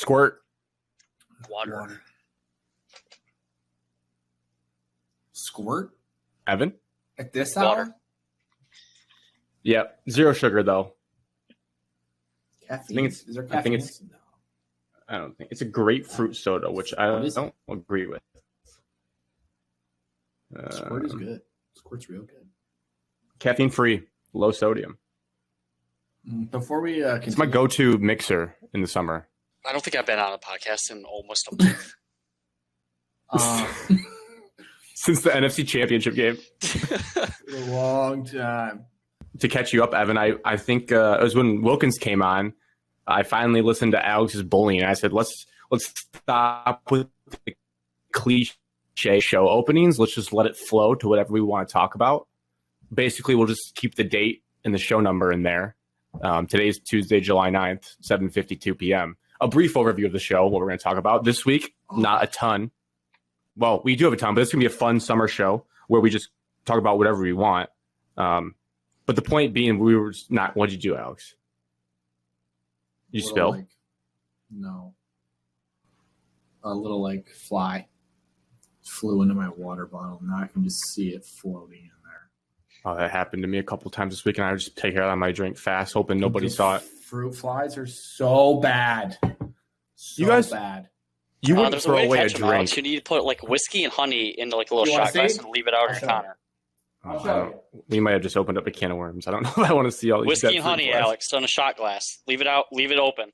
Squirt. Water. Squirt? Evan? At this Water. hour? Yep. Zero sugar, though. Caffeine? Is there I think caffeine? it's- I don't think. It's a grapefruit soda, which I What is don't agree with. Squirt is good. Squirt's real good. Caffeine-free, low sodium. Before we It's my go-to mixer in the summer. I don't think I've been on a podcast in almost a month. Since the NFC Championship game. a long time. To catch you up, Evan, I think it was when Wilkins came on. I finally listened to Alex's bullying. I said, let's stop with the cliche show openings. Let's just let it flow to whatever we want to talk about. Basically, we'll just keep the date and the show number in there. Today's Tuesday, July 9th, 7:52 p.m. A brief overview of the show, what we're going to talk about. This week, not a ton. Well, we do have a ton, but it's going to be a fun summer show where we just talk about whatever we want. But the point being, we were not. What'd you do, Alex? You spill? No. A little fly flew into my water bottle. Now I can just see it floating in there. Oh, that happened to me a couple times this week, and I would just take care of my drink fast, hoping nobody saw it. Fruit flies are so bad. You guys- bad. You wouldn't there's a throw way to away a catch them, Alex. drink. You need to put whiskey and honey into a little You wanna shot glass see? and leave it out on I'll your show counter. I'll I show don't- we might have just opened up a can of worms. I don't know if I want to see all these Whiskey dead and fruit honey, flies. Alex, on a shot glass. Leave it out. Leave it open.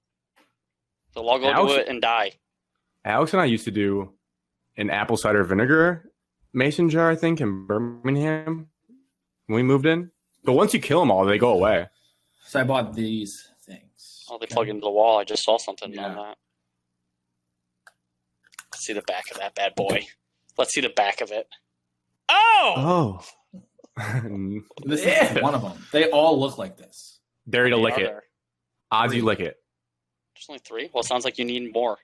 They'll all go Alex- to it and die. Alex and I used to do an apple cider vinegar mason jar, I think, in Birmingham when we moved in. But once you kill them all, they go away. So I bought these things. Oh, they plug into the wall. I just saw something Yeah. on that. Let's see the back of that bad boy. Let's see the back of it. Oh! Oh. This Yeah. is one of them. They all look like this. Dare you to They lick are it. there. Odds you lick it. There's only 3? Well, it sounds like you need more.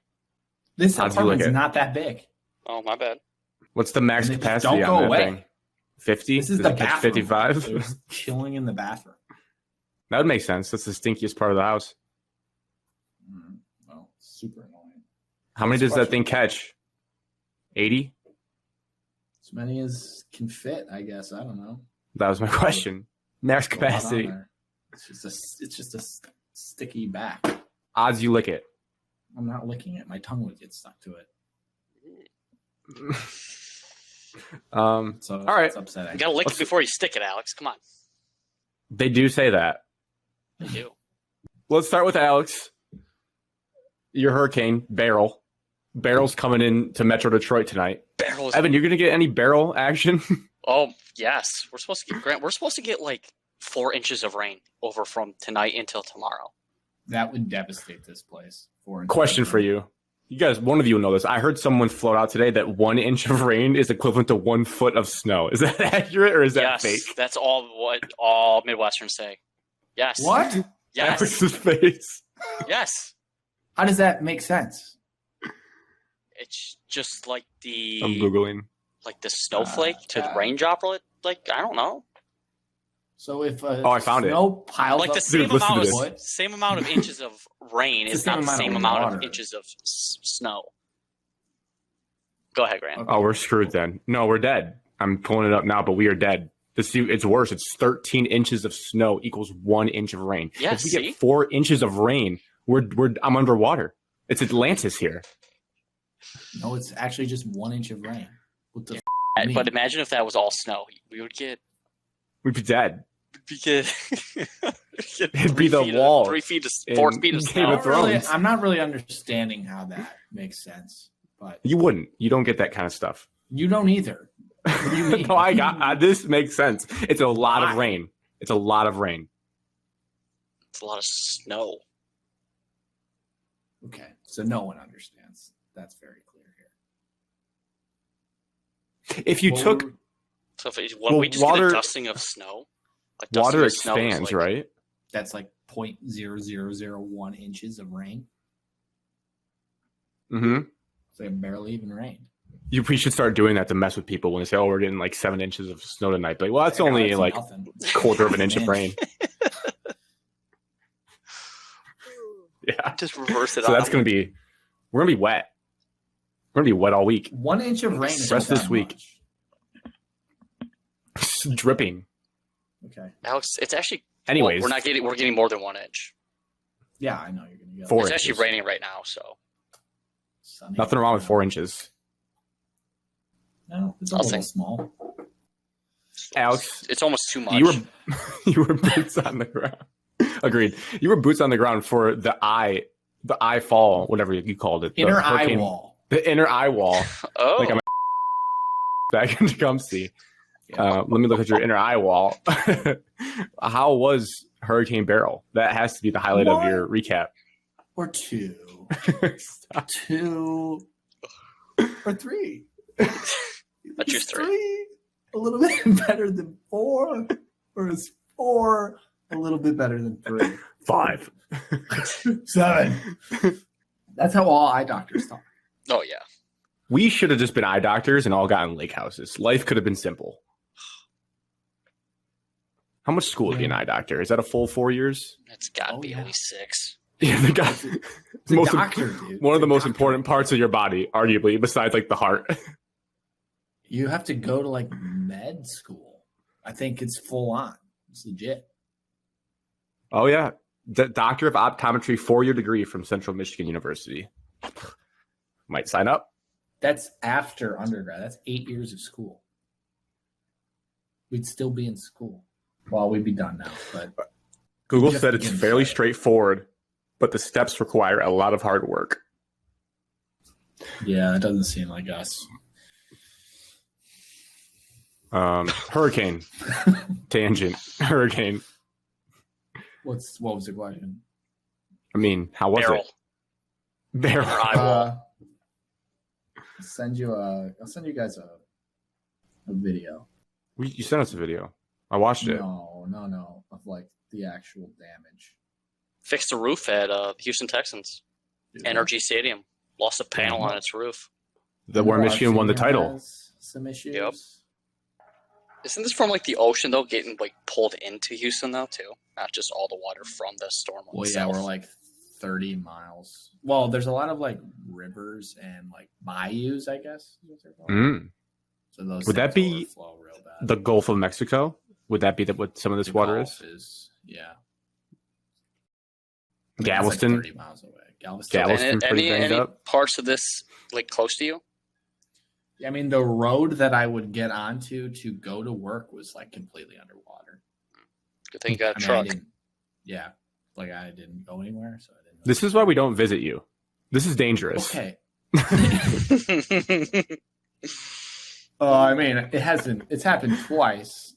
This How'd you lick apartment's it? not that big. Oh, my bad. What's the max And they just capacity don't go on that away. thing? 50? This is Does the it catch bathroom. 55? There's chilling in the bathroom. That would make sense. That's the stinkiest part of the house. Well, super annoying. How many does that thing catch? 80? As many as can fit, I guess. I don't know. That was my question. Max There's a lot on capacity. there. It's just a sticky back. Odds you lick it. I'm not licking it. My tongue would get stuck to it. So All right. it's upsetting. You gotta lick it before you stick it, Alex. Come on. They do say that. You do. Let's start with Alex. Your hurricane, Beryl. Beryl's coming in to Metro Detroit tonight. Barrels. Evan, you're going to get any Beryl action? Oh, yes. We're supposed to get Grant. We're supposed to get 4 inches of rain over from tonight until tomorrow. That would devastate this place. Question for you. You guys, one of you will know this. I heard someone float out today that 1 inch of rain is equivalent to 1 foot of snow. Is that accurate or is that Yes, fake? that's all all Midwesterns say. Yes. What? Yes. Alex's face. Yes. How does that make sense? It's just like the I'm Googling. the snowflake to the raindroplet. I don't know. So if I found it. snow piles Like up the same listen to amount of this. same amount of inches of rain It's is the not same the amount same of amount water. of inches of snow. Go ahead, Grant. Okay. Oh, we're screwed then. No, we're dead. I'm pulling it up now, but we are dead. It's worse. It's 13 inches of snow equals 1 inch of rain. Yeah, if we see? get 4 inches of rain, I'm underwater. It's Atlantis here. No, it's actually just 1 inch of rain. What the mean? But imagine if that was all snow. We would get We'd be dead. It'd be the wall 3 feet to in 4 feet of Game snow. of Thrones. I'm not really understanding how that makes sense, but You wouldn't. You don't get that kind of stuff. you don't either. What do you mean? No, I got this makes sense. It's a lot of Why? rain. It's a lot of rain. It's a lot of snow. Okay, so no one understands. That's very clear here. If you Well, took So if Well, we just get water- a dusting of snow, dusting water of snow is expands, right? That's like 0.0001 inches of rain. Mm-hmm. So it barely even rained. We should start doing that to mess with people when they say, "Oh, we're getting 7 inches of snow tonight." But well, that's I know, only it's nothing. quarter of an inch of Inch. rain. Yeah. Just reverse it. So on that's them. going to be We're gonna be wet. We're gonna be wet all week. 1 inch of rain is Rest not this that week. much. Dripping. Okay. Alex, it's actually. Anyways, Well, we're getting more than 1 inch. Yeah, I know you're gonna go. 4 It's inches. actually raining right now, so. Sunny. Nothing wrong with 4 inches. No, it's a I'll little think. small. Alex, It's almost too much. you were boots on the ground. Agreed. You were boots on the ground for the eye fall, whatever you called it. Inner the eye hurricane- wall. The inner eye wall. Oh, Like I'm back in Tecumseh. Let me look at your inner eye wall. How was Hurricane Beryl? That has to be the highlight of your recap. Or 2. Stop. 2 or 3. I choose Is 3. a little bit better than 4, or is 4 a little bit better than 3? 5. 7. That's how all eye doctors talk. Oh yeah. We should have just been eye doctors and all gotten lake houses. Life could have been simple. How much school to be an eye doctor? Is that a full 4 years? It's got to Oh, be yeah. at least 6. Yeah, the guy. It's a Most doctor, dude. one of the It's a most doctor. important parts of your body, arguably, besides like the heart. You have to go to like med school. I think it's full on. It's legit. Oh yeah, Doctor of Optometry 4-year degree from Central Michigan University. Might sign up. That's after undergrad. That's 8 years of school. We'd still be in school. Well, we'd be done now, but Google Just said it's begin fairly fire. straightforward, but the steps require a lot of hard work. yeah, it doesn't seem like us. Hurricane. Tangent. Hurricane. What was the question? I mean, how was Beryl. it? Beryl. Or eye wall. I'll send you guys a video. You sent us a video. I watched it. No, of like the actual damage. Fixed the roof at Houston Texans. Energy Stadium. Lost a panel on its roof. Where Michigan won the title. Has some issues. Yep. Isn't this from like the ocean though, getting like pulled into Houston though too? Not just all the water from the storm. Well, yeah, we're like 30 miles. Well, there's a lot of like rivers and like bayous, I guess. Is what they're called. Mm. So those Would that things be overflow real bad. The Gulf of Mexico? Would that be what some of this The water Gulf is? Yeah. Galveston? It's like 30 miles away. Galveston. Galveston. pretty banged any up? parts of this like close to you? I mean, the road that I would get onto to go to work was like completely underwater. Good thing you got a I mean, truck. I didn't go anywhere, so I didn't. This is why we don't visit you. This is dangerous. Okay. I mean, it's happened twice,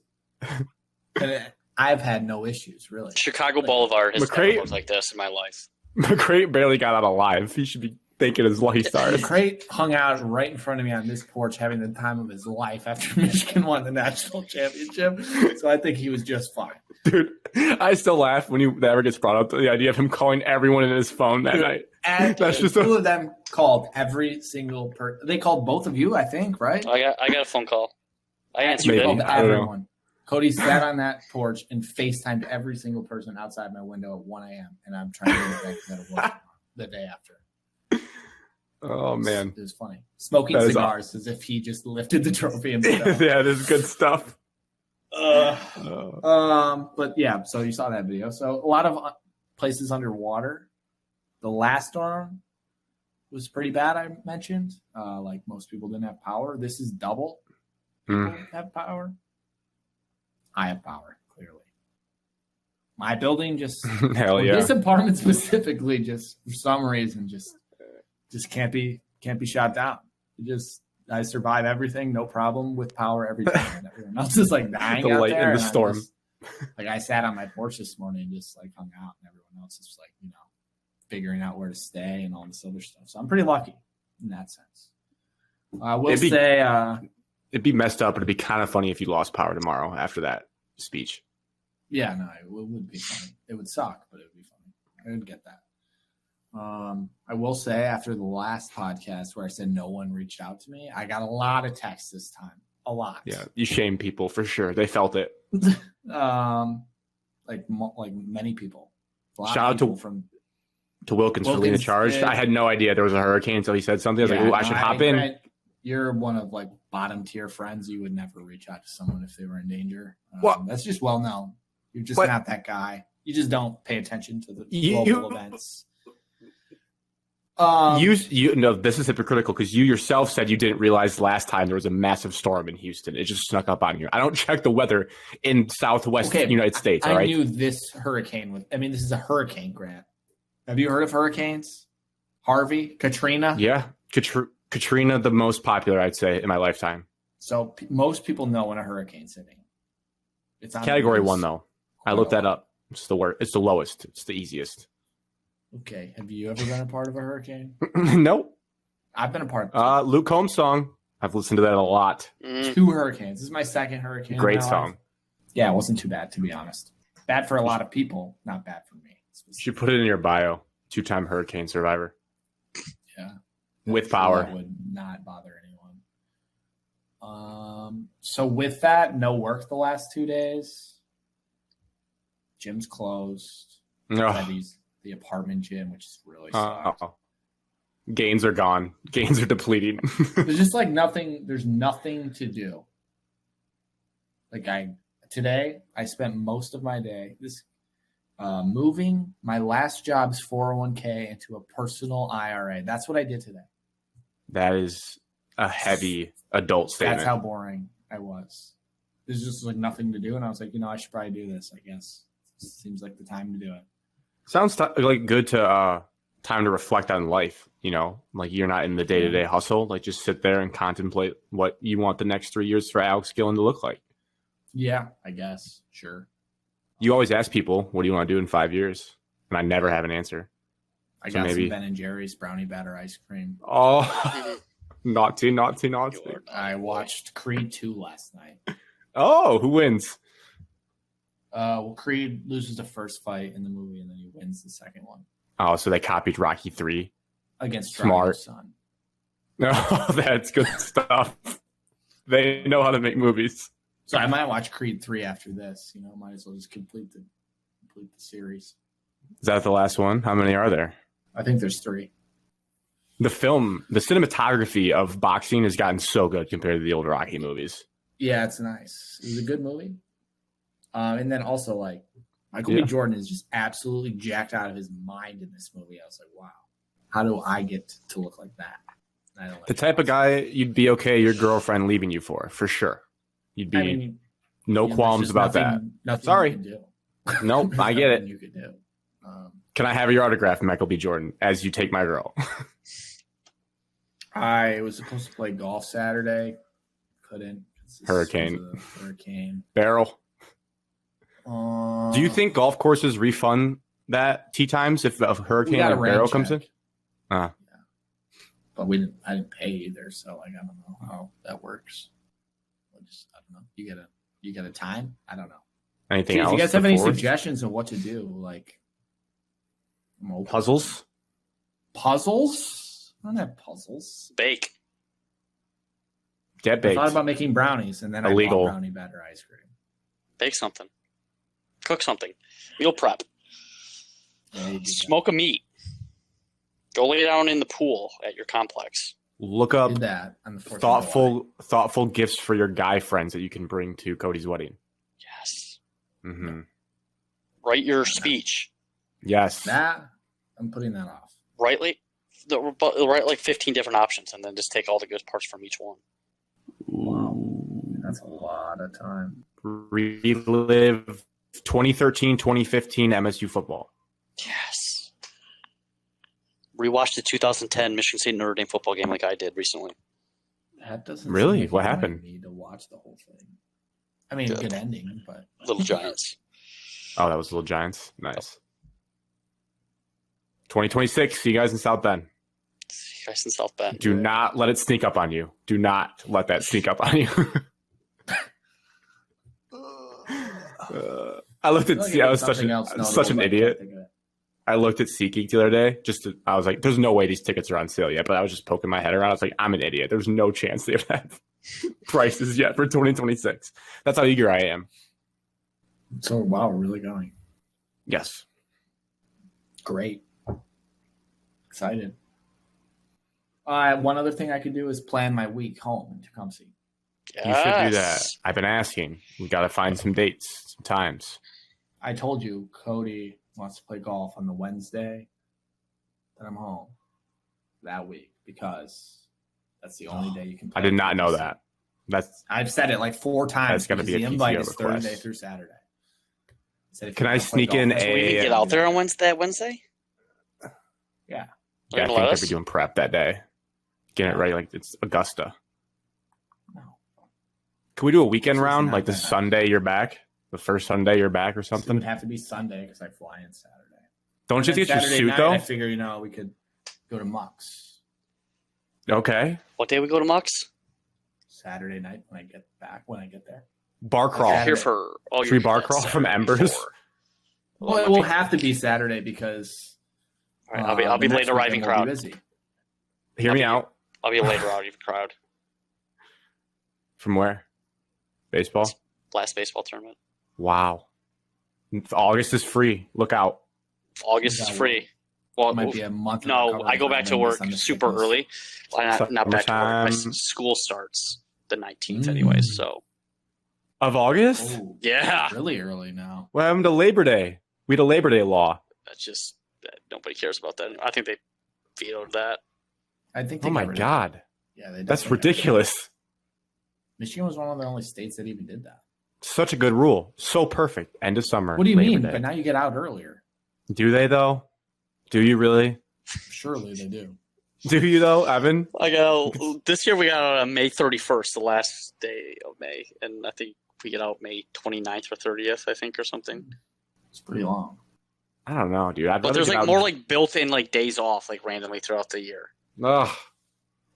and I've had no issues really. Chicago Boulevard has McCray- never looked like this in my life. McCray barely got out alive. He should be thanking his life stars. McCray hung out right in front of me on this porch having the time of his life after Michigan won the national championship. So I think he was just fine. Dude, I still laugh when that ever gets brought up, the idea of him calling everyone in his phone that Dude, night. And That's just two of them called every single person. They called both of you, I think, right? I got a phone call. I answered Maybe. it. Called I don't know. everyone. Cody sat on that porch and FaceTimed every single person outside my window at 1 a.m. And I'm trying to get back to that work the day after. Oh, man. It was funny. Smoking That is cigars as if he just lifted the trophy Yeah, himself. this is good stuff. But yeah, so you saw that video. So a lot of places underwater. The last storm was pretty bad, I mentioned. Like most people didn't have power. This is double. People have power. I have power, clearly. My building just Hell yeah. this apartment specifically just for some reason just can't be shot down. I survive everything, no problem with power every time. And everyone else is like dying The out light there. in the and I'm storm. just- like I sat on my porch this morning and just like hung out, and everyone else is like, figuring out where to stay and all this other stuff. So I'm pretty lucky in that sense. I will say it'd be messed up, but it'd be kind of funny if you lost power tomorrow after that speech. yeah, no, it would be funny. It would suck, but it would be funny. I would get that. I will say after the last podcast where I said no one reached out to me, I got a lot of texts this time. A lot. Yeah, you shame people for sure. They felt it. Like many people. A lot Shout of out to- people from to Wilkins for leading the Wilkins charge. did. I had no idea there was a hurricane until he said something. I was like, "Ooh, I should hop in." Grant, you're one of like bottom tier friends. You would never reach out to someone if they were in danger. Well- That's just well known. You're just But- not that guy. You just don't pay attention to the You- global events. You know, this is hypocritical because you yourself said you didn't realize last time there was a massive storm in Houston. It just snuck up on you. I don't check the weather in Southwest United States. I all right, knew this hurricane was. I mean, this is a hurricane, Grant. Have you heard of hurricanes? Harvey, Katrina. yeah, Katrina, the most popular, I'd say, in my lifetime. So most people know when a hurricane's hitting. It's on Category the news 1, though. I quite looked a that lot. up. It's the worst. It's the lowest. It's the easiest. Okay. Have you ever been a part of a hurricane? Nope. I've been a part of Luke Combs' song. I've listened to that a lot. two hurricanes. This is my second hurricane. Great in my song. life. Yeah, it wasn't too bad, to be honest. Bad for a lot of people, not bad for me. You should put it in your bio. 2-time hurricane survivor. Yeah. With power. That would not bother anyone. So with that, no work the last 2 days. Gym's closed. Ugh. The apartment gym, which is really sucks. Gains are gone. Gains are depleting. There's just like nothing. There's nothing to do. Like today, I spent most of my day moving my last job's 401k into a personal IRA. That's what I did today. That is a heavy adult statement. That's how boring I was. There's just like nothing to do, and I was like, I should probably do this. I guess seems like the time to do it. Sounds like good to time to reflect on life. Like you're not in the day-to-day hustle. Like just sit there and contemplate what you want the next 3 years for Alex Gillen to look like. Yeah, I guess. Sure. You always ask people, what do you want to do in 5 years? And I never have an answer. I So got maybe- some Ben & Jerry's brownie batter ice cream. Oh, naughty. I watched Creed 2 last night. Oh, who wins? Well, Creed loses the first fight in the movie, and then he wins the second one Oh, so they copied Rocky 3. against Smart. Drago's son. No, that's good stuff. They know how to make movies. So I might watch Creed 3 after this. Might as well just complete the series. Is that the last one? How many are there? I think there's 3. The cinematography of boxing has gotten so good compared to the old Rocky movies. Yeah, it's nice. It was a good movie. And then also, like, Michael B. Jordan is just absolutely jacked out of his mind in this movie. I was like, wow, how do I get to look like that? I don't like The type of guy you'd be okay your girlfriend leaving you for sure. You'd be no there's qualms just about that. Nothing Sorry. you can do. Nope, There's I get nothing it. You could do. Can I have your autograph, Michael B. Jordan, as you take my girl? I was supposed to play golf Saturday. Couldn't. Hurricane. Beryl. Do you think golf courses refund that tee times if a hurricane like Beryl comes in? But I didn't pay either, so like I don't know how that works. I don't know. You get a time? I don't know. Anything If else? you guys have any before? suggestions of what to do, like I'm open. Puzzles? Puzzles? I don't have puzzles. Bake. Get I baked. thought about making brownies, and then Illegal. I bought brownie batter ice cream. Bake something. Cook something. Meal prep. Yeah, you do that. Smoke a meat. Go lay down in the pool at your complex. Look up Did that on the 4th of July. thoughtful gifts for your guy friends that you can bring to Cody's wedding. Yes. Mm-hmm. Write your speech. Yes. That I'm putting that off. Write like 15 different options, and then just take all the good parts from each one. Wow, that's a lot of time. Relive 2013, 2015 MSU football. Yes. Rewatch the 2010 Michigan State Notre Dame football game like I did recently. That doesn't Really? seem like What you happened? Need to watch the whole thing. I mean, Good. good ending, but Little Giants. Oh, that was Little Giants. Nice. 2026. See you guys in South Bend. See you guys in South Bend. Do not let it sneak up on you. Do not let that sneak up on you. I looked at. I was such an idiot. I looked at SeatGeek the other day. I was like, "There's no way these tickets are on sale yet." But I was just poking my head around. I was like, "I'm an idiot. There's no chance they have prices yet for 2026." That's how eager I am. So wow, we're really going. Yes. Great. Excited. One other thing I could do is plan my week home in Tecumseh. Yes. You should do that. I've been asking. We got to find some dates, some times. I told you Cody wants to play golf on the Wednesday that I'm home that week because that's the only day you can play. I did not know that. I've said it like 4 times. That's gotta be a the invite PTO is request. Thursday through Saturday. Can I sneak in So we can get out there on Wednesday? Yeah. Yeah, I think they'll be doing prep that day. Getting it ready like it's Augusta. No. Can we do a weekend It's round? not Like the that. Sunday you're back? The first Sunday you're back or It something? would have to be Sunday because I fly in Saturday. Don't And you then get your Saturday suit night, though? I figure, we could go to Muck's Okay. What day we go to Muck's? Saturday night when I get there. Bar crawl. Okay. Here for Should we bar crawl from Embers? Well, it will have to be Saturday because All right, I'll be the late next arriving weekend will be crowd. busy. Hear me out. I'll be a later arriving crowd. From where? Baseball? Last baseball tournament. Wow. August is free. Look out. August is free. Well, It might be a month. of no, recovery I go back to time work based on the super sickness. early. Well, not back to work. My Summertime. school starts the 19th anyways, so Of August? Oh, yeah. really early now. What happened to Labor Day? We had a Labor Day law. That's just nobody cares about that. I think they vetoed that. I think. Oh they my got rid of it. God. Yeah, they That's definitely got rid of it. ridiculous. Michigan was one of the only states that even did that. Such a good rule. So perfect. End of summer. What do you Labor mean? Day. But now you get out earlier. Do they though? Do you really? Surely they do. Do you though, Evan? I got this year. We got out on May 31st, the last day of May, and I think we get out May 29th or 30th, I think, or something. It's pretty long. I don't know, dude. But there's like more like built-in like days off, like randomly throughout the year. Ugh.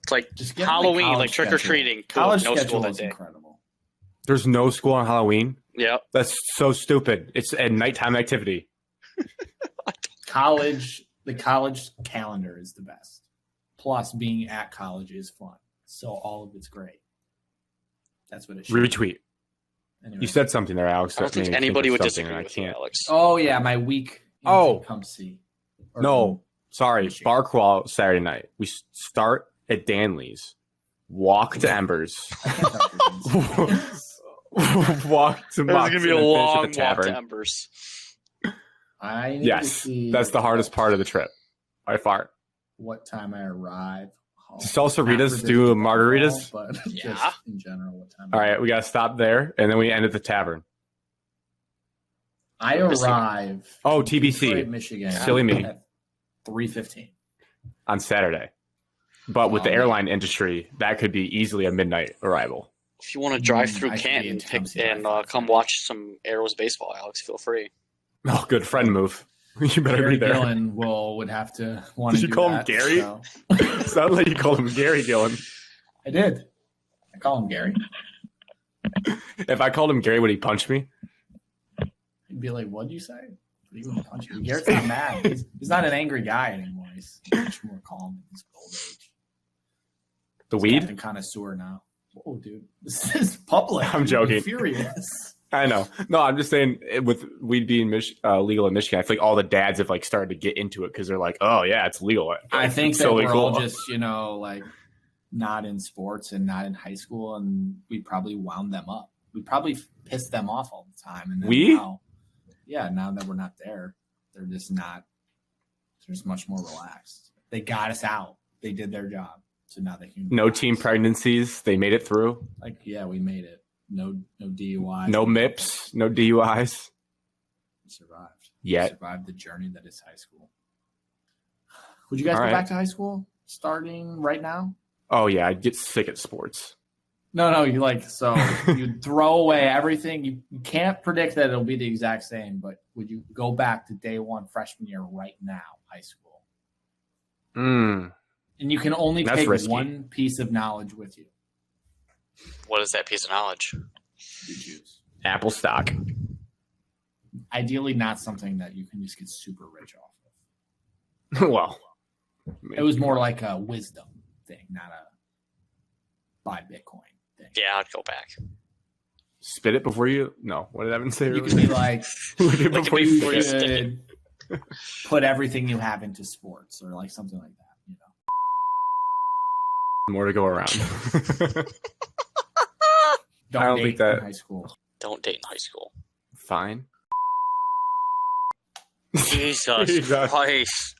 It's like Just get Halloween, college like trick or schedule. treating. College no schedule school that is day. incredible. There's no school on Halloween. Yeah. That's so stupid. It's a nighttime activity. The college calendar is the best. Plus, being at college is fun. So all of it's great. That's what it should be. Retweet. Anyway. You said something there, Alex. I don't that made think me anybody of would something, disagree and I with you, can't. Alex. Oh, yeah, my week. Oh. Come see. Or- No, sorry. Michigan. Bar crawl Saturday night. We start at Danley's. Walk to Embers. I can't talk to you. Walk to This is Mox. gonna be a and then finish at long the walk tavern. to Embers. I need to Yes, see that's the hardest part of the trip. By far. what time I arrive. Do salsaritas Not for do this margaritas? But Yeah. just in general, what time? All right, we gotta stop there, and then we end at the tavern. I arrive. Oh, in TBC. Detroit, Michigan. Silly me. At 3:15. On Saturday. But with the Oh, airline industry, that could be easily a midnight arrival. If you want to drive through I should be in Canton Tecumseh and by come 5:30. watch some Arrows baseball, Alex, feel free. Oh, good friend move. You better Gary be there. Gillen would have to want Did to you do call him that, Gary? so- Sounds like you called him Gary Gillen. I did. I call him Gary. If I called him Gary, would he punch me? He'd be like, "What'd you say?" He wouldn't punch you. Garrett's not mad. He's not an angry guy anymore. He's much more calm in his old age. The He's weed? Captain Connoisseur now. Oh, dude, this is public. I'm You'd be joking. Furious. I know. No, I'm just saying with weed being legal in Michigan, I feel like all the dads have like started to get into it because they're like, oh yeah, it's legal. I think It's that so we're legal. all just like not in sports and not in high school, and we probably wound them up. We probably pissed them off all the time. And then We? now that we're not there, they're just not. They're just much more relaxed. They got us out. They did their job, so now they can. No relax. teen pregnancies. They made it through. Like, yeah, we made it. No DUIs. No MIPS. No DUIs. We survived. Yet. We survived the journey that is high school. Would you guys All go right. back to high school starting right now? Oh yeah, I'd get sick at sports. No, you you throw away everything. You can't predict that it'll be the exact same, but would you go back to day one freshman year right now, high school? Mm. And you can only That's take risky. one piece of knowledge with you. What is that piece of knowledge? You choose. Apple stock. Ideally, not something that you can just get super rich off of. Well, It was more like a wisdom thing, not a buy Bitcoin thing. Yeah, I'd go back. spit it before you. No, what did Evan say? You earlier? could be like, Lick it Lick it before you before you spit it. stick should put everything you have into sports or like something like that. You know, More to go around. don't I don't date think that- in high school. Don't date in high school. Fine. Jesus Jesus. Christ.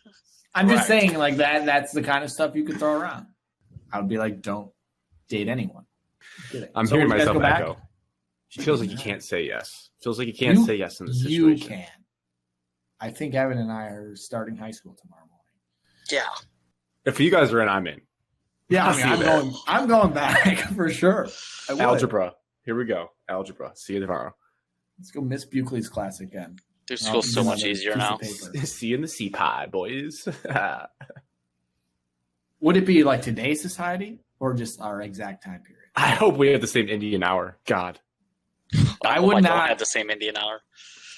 I'm just Right. saying, like that's the kind of stuff you could throw around. I would be like, don't date anyone. Kidding. I'm So hearing would you guys myself go back? echo. Feels like you can't say yes. Feels like you can't say yes in this You situation. can. I think Evan and I are starting high school tomorrow morning. Yeah. If you guys are in, I'm in. Yeah, I'll I mean, see you there. I'm going back for sure. I would. Algebra. Here we go. Algebra. See you tomorrow. Let's go Miss Buckley's class again. Dude, school's so much Another easier piece now. of paper. See you in the sea pod, boys. Would it be like today's society or just our exact time period? I hope we have the same Indian hour. God. I hope would don't not- have the same Indian hour.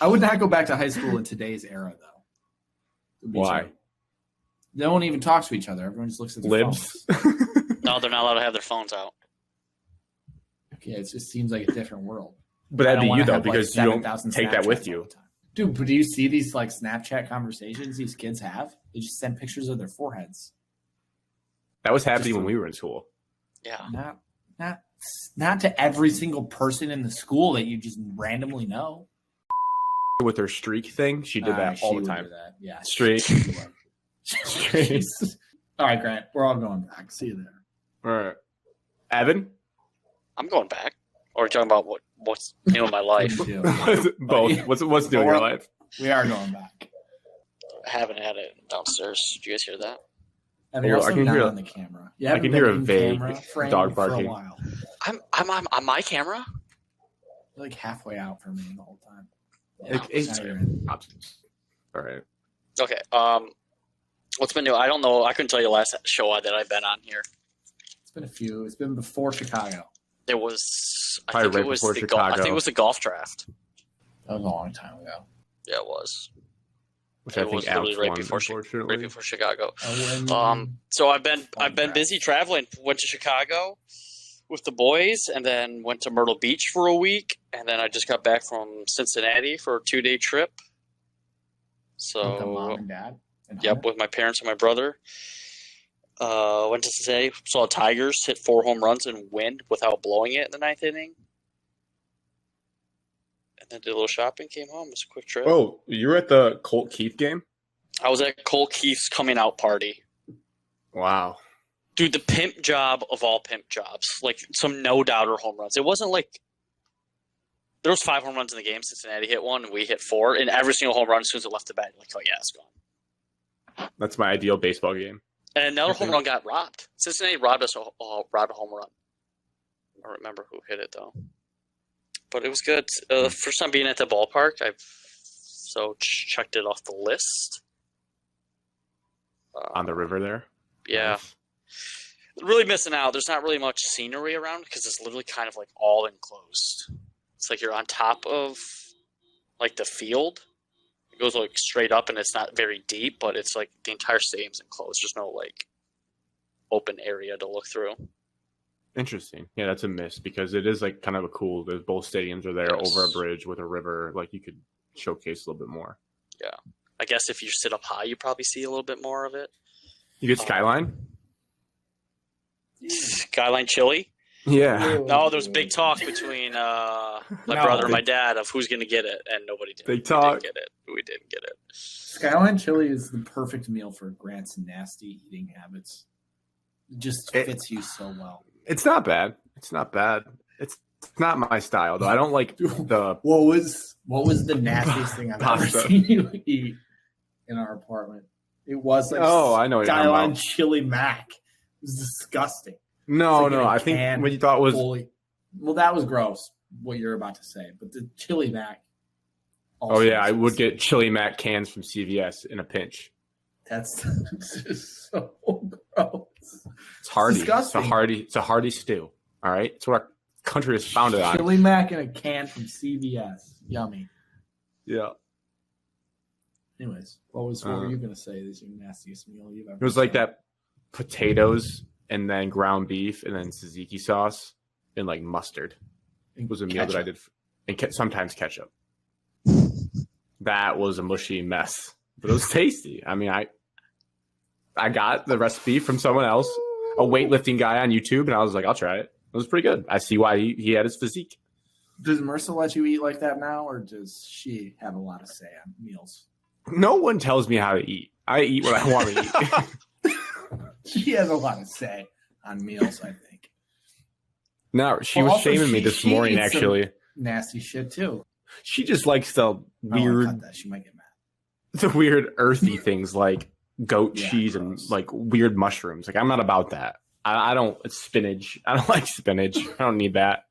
I would not go back to high school in today's era, though. It would be Why? terrible. They don't even talk to each other. Everyone just looks at their Libs. phones. No, they're not allowed to have their phones out. Okay, it just seems like a different world. But I that'd don't be wanna you, though, have, like, because you don't 7,000 take that with Snapchats you. all the time. Dude, but do you see these like Snapchat conversations these kids have? They just send pictures of their foreheads. That was happening Just- when we were in school. Yeah. Not to every single person in the school that you just randomly know. With her streak thing, she did that She all the would time. do that. Yeah. Streak. Jeez. All right, Grant. We're all going back. See you there. All right. Evan? I'm going back. Or are you talking about what's new in my life? Both. What's new in your life? We are going back. I haven't had it downstairs. Did you guys hear that? And you're Oh, I also can not hear- on the camera. You I haven't can been hear a in vague camera frame dog for a barking. while. I'm on my camera. You're like halfway out for me the whole time. It's- now you're in. All right. Okay. What's been new? I don't know. I couldn't tell you the last show that I've been on here. It's been a few. It's been before Chicago. It was. I Probably think right it was before the golf. I think Chicago. it was the golf draft. That was a long time ago. Yeah, it was. Which It I was think literally Alex right won, before unfortunately. Right before Chicago. When- So I've been draft. busy traveling. Went to Chicago with the boys, and then went to Myrtle Beach for a week, and then I just got back from Cincinnati for a 2-day trip. with the mom So and dad. And yep, Hunter? with my parents and my brother. Went to Cincinnati, saw Tigers hit 4 home runs and win without blowing it in the 9th inning. And then did a little shopping, came home. It was a quick trip. Oh, you were at the Colt Keith game? I was at Cole Keith's coming out party. Wow. Dude, the pimp job of all pimp jobs. Like some no-doubter home runs. It wasn't like there was 5 home runs in the game. Cincinnati hit 1, and we hit 4. And every single home run, as soon as it left the bat, like, oh yeah, it's gone. That's my ideal baseball game. And another home Okay. run got robbed. Cincinnati robbed us robbed a home run. I don't remember who hit it though. But it was good. First time being at the ballpark, I've checked it off the list. On the river there. Yeah. Nice. Really missing out. There's not really much scenery around because it's literally kind of like all enclosed. It's like you're on top of like the field. It goes like straight up and it's not very deep, but it's like the entire stadium's enclosed. There's no like open area to look through. Interesting. Yeah, that's a miss because it is like kind of a cool. There's both stadiums are there Yes. over a bridge with a river. Like you could showcase a little bit more. I guess if you sit up high, you probably see a little bit more of it. You get skyline. Skyline chili. Yeah. No, there was big talk between my No. brother and my dad of who's going to get it, and nobody did. Big talk. We didn't get it. We didn't get it. Skyline chili is the perfect meal for Grant's nasty eating habits. It just It- fits you so well. It's not bad. It's not bad. It's not my style though. I don't like the. What was the nastiest thing I've ever Pasta. seen you eat in our apartment? It was like Oh, I know what you're talking Skyline about. chili mac. It was disgusting. No, It's like in no. a I think can what you thought was Fully, well, that was gross. What you're about to say, but the chili mac. Oh yeah, I would get chili mac cans from CVS in a pinch. That's just so gross. It's hearty. disgusting. It's a hearty stew. All right, it's what our country is founded on. Chili mac in a can from CVS. Yummy. Yeah, Anyways, what were you gonna say? This is your nastiest meal you've ever? it was like had? that potatoes and then ground beef and then tzatziki sauce and like mustard. It was a meal that I did, and sometimes ketchup. That was a mushy mess. but it was tasty. I mean, I got the recipe from someone else, a weightlifting guy on YouTube, and I was like, I'll try it. It was pretty good. I see why he had his physique. Does Marissa let you eat like that now, or does she have a lot of say on meals? No one tells me how to eat. I eat what I want to eat. She has a lot of say on meals, I think. No, she was shaming me this morning, actually. Nasty shit, too. She just likes the weird, cut that. She might get mad. the weird earthy things like goat cheese and like weird mushrooms. Like, I'm not about that. I don't, it's spinach. I don't like spinach. I don't need that.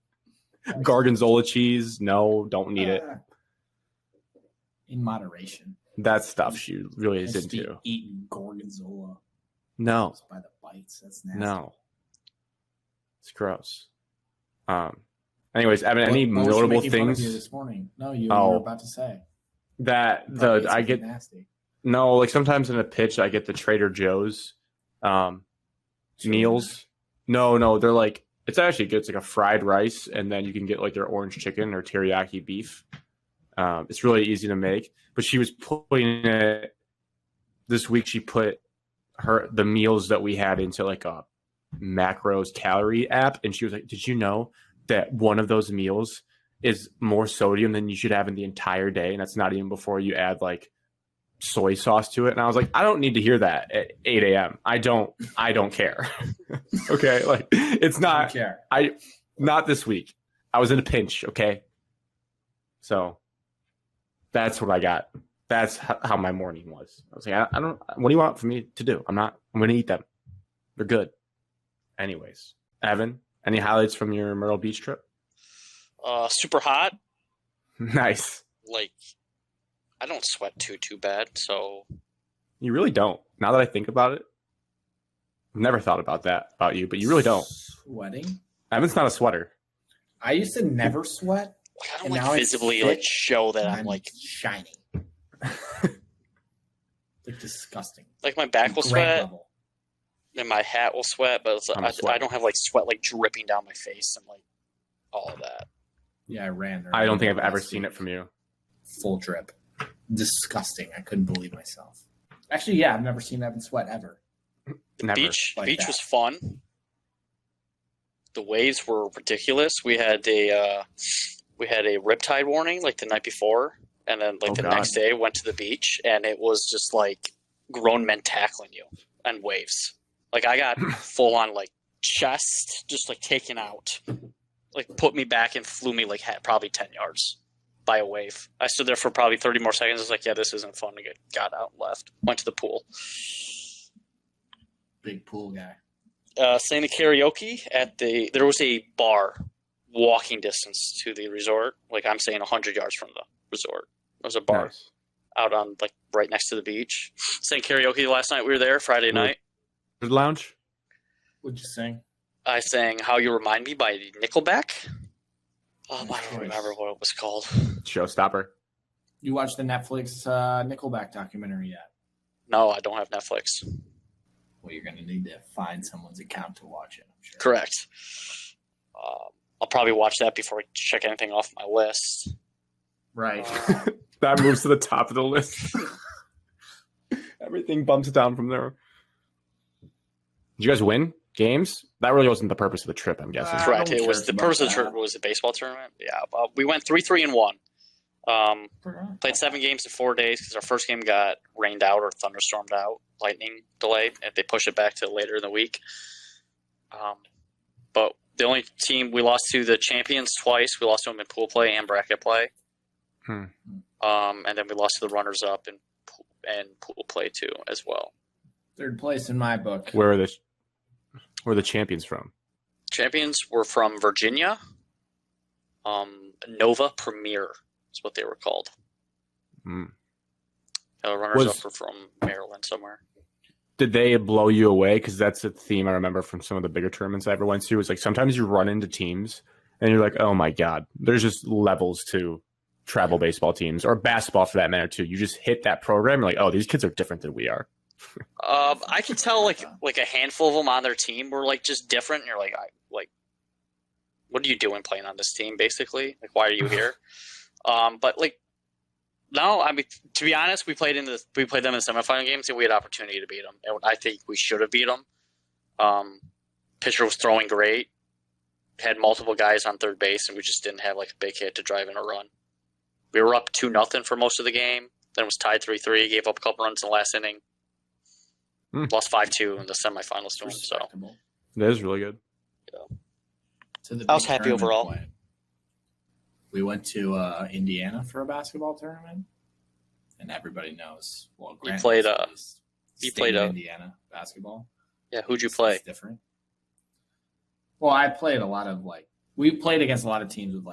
Gorgonzola cheese. No, don't need it. In moderation. That stuff she really is Just into. Eating gorgonzola. No. By the bites. That's nasty. No. It's gross. Anyways, Evan, any What was notable making fun of things you this morning? No, you were about to say. that I get nasty. No, like sometimes in a pitch I get the Trader Joe's meals. No, they're like, it's actually good. It's like a fried rice, and then you can get like their orange chicken or teriyaki beef. It's really easy to make. But she was putting it this week. She put the meals that we had into like a macros calorie app, and she was like, "Did you know that one of those meals is more sodium than you should have in the entire day?" And that's not even before you add like soy sauce to it. And I was like, I don't need to hear that at 8 a.m. I don't care. Okay, like it's not. Not this week. I was in a pinch. Okay, so that's what I got. That's how my morning was. I was like, I don't. What do you want for me to do? I'm going to eat them. They're good. Anyways, Evan, any highlights from your Myrtle Beach trip? Super hot. Nice. Like, I don't sweat too bad, so. You really don't. Now that I think about it, I've never thought about that about you, but you really don't. Sweating? Evan's not a sweater. I used to never sweat. I don't like visibly like show that I'm like shiny. Like disgusting. Like my back will sweat, level. and my hat will sweat, but I don't have like sweat like dripping down my face and like all of that. Yeah, I ran. I don't think I've ever seen it from you. Full drip. Disgusting. I couldn't believe myself. Actually, yeah, I've never seen Evan sweat ever. Never. Beach was fun. The waves were ridiculous. We had a riptide warning like the night before, and then like next day went to the beach, and it was just like grown men tackling you on waves. Like I got full on like chest just like taken out, like put me back and flew me like probably 10 yards by a wave. I stood there for probably 30 more seconds. I was like, yeah, this isn't fun. I got out and left. Went to the pool. Big pool guy. Sang the karaoke there was a bar walking distance to the resort. Like I'm saying 100 yards from the resort. There was a bar out on like right next to the beach. Sang karaoke last night. We were there Friday night. The lounge? What'd you sing? I sang How You Remind Me by Nickelback. I don't remember what it was called. Showstopper. You watched the Netflix Nickelback documentary yet? No, I don't have Netflix. Well, you're going to need to find someone's account to watch it, I'm sure. Correct. I'll probably watch that before I check anything off my list. Right. That moves to the top of the list. Everything bumps down from there. Did you guys win games? That really wasn't the purpose of the trip, I'm guessing. Correct. It was the purpose of the trip was a baseball tournament. Yeah. We went 3-3-1. Played 7 games in 4 days because our first game got rained out or thunderstormed out, lightning delayed, and they pushed it back to later in the week. But the only team we lost to the champions twice. We lost to them in pool play and bracket play. And then we lost to the runners up in pool play too as well. Third place in my book. Where are the champions from? Champions were from Virginia. Nova Premier is what they were called. Runners up were from Maryland somewhere. Did they blow you away? Because that's a theme I remember from some of the bigger tournaments I ever went to. It's like sometimes you run into teams and you're like, oh my God, there's just levels to travel baseball teams or basketball for that matter too. You just hit that program, you're like, oh, these kids are different than we are. I can tell like a handful of them on their team were like just different. And you're like, what are you doing playing on this team? Basically, like why are you here? But like No, I mean, to be honest, we played them in the semifinal games, and we had opportunity to beat them. And I think we should have beat them. Pitcher was throwing great, had multiple guys on third base, and we just didn't have like a big hit to drive in a run. We were up 2-0 for most of the game. Then it was tied 3-3. Gave up a couple runs in the last inning. Lost 5-2 in the semifinals to them. So that is really good. Yeah. I was happy overall. We went to Indiana for a basketball tournament, and everybody knows. Well, you played Indiana basketball. Yeah, who'd you play? It's different. Well, I played a lot of we played against a lot of teams with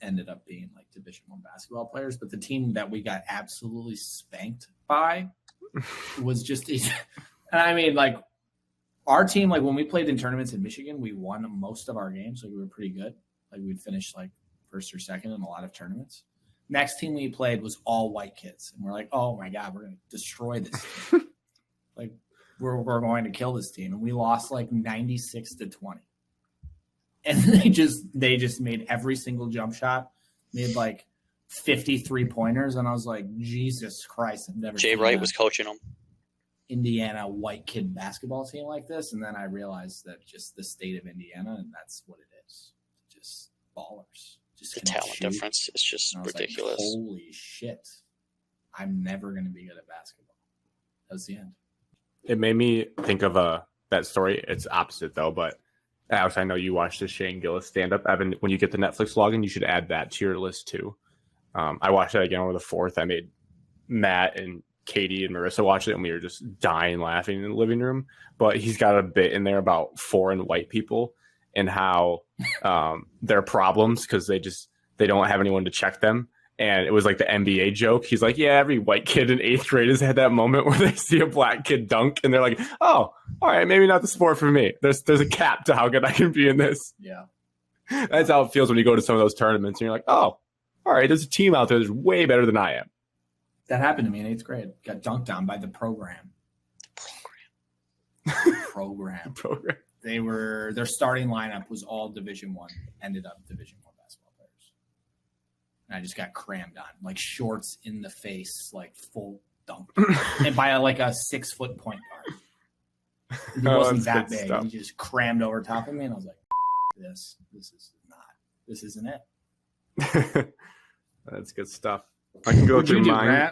ended up being Division I basketball players, but the team that we got absolutely spanked by was just, and I mean our team, when we played in tournaments in Michigan, we won most of our games. We were pretty good. We'd finish first or second in a lot of tournaments. Next team we played was all white kids, and we're like, oh my God, we're going to destroy this team. We're going to kill this team, and we lost 96-20. And they just made every single jump shot, made 53 pointers, and I was like, Jesus Christ, I've never. Jay Wright was coaching them. Indiana white kid basketball team like this, and then I realized that just the state of Indiana, and that's what it is, just ballers. Just the talent difference is just ridiculous. Holy shit! I'm never going to be good at basketball. That was the end. It made me think of that story. It's opposite though, but. Alex, I know you watched the Shane Gillis stand-up. Evan, when you get the Netflix login, you should add that to your list too. I watched that again over the 4th. I made Matt and Katie and Marissa watch it, and we were just dying laughing in the living room. But he's got a bit in there about foreign white people and how they're problems because they don't have anyone to check them. And it was the NBA joke. He's like, yeah, every white kid in 8th grade has had that moment where they see a black kid dunk and they're like, oh, all right, maybe not the sport for me. There's a cap to how good I can be in this. Yeah. That's how it feels when you go to some of those tournaments and you're like, oh, all right, there's a team out there that's way better than I am. That happened to me in 8th grade. Got dunked on by the program. Program. Their starting lineup was all Division I, ended up Division I basketball players. And I just got crammed on, shorts in the face, full dunk. And by a 6-foot point guard. He wasn't that big. He just crammed over top of me, and I was like, this isn't it. That's good stuff. I can go through mine.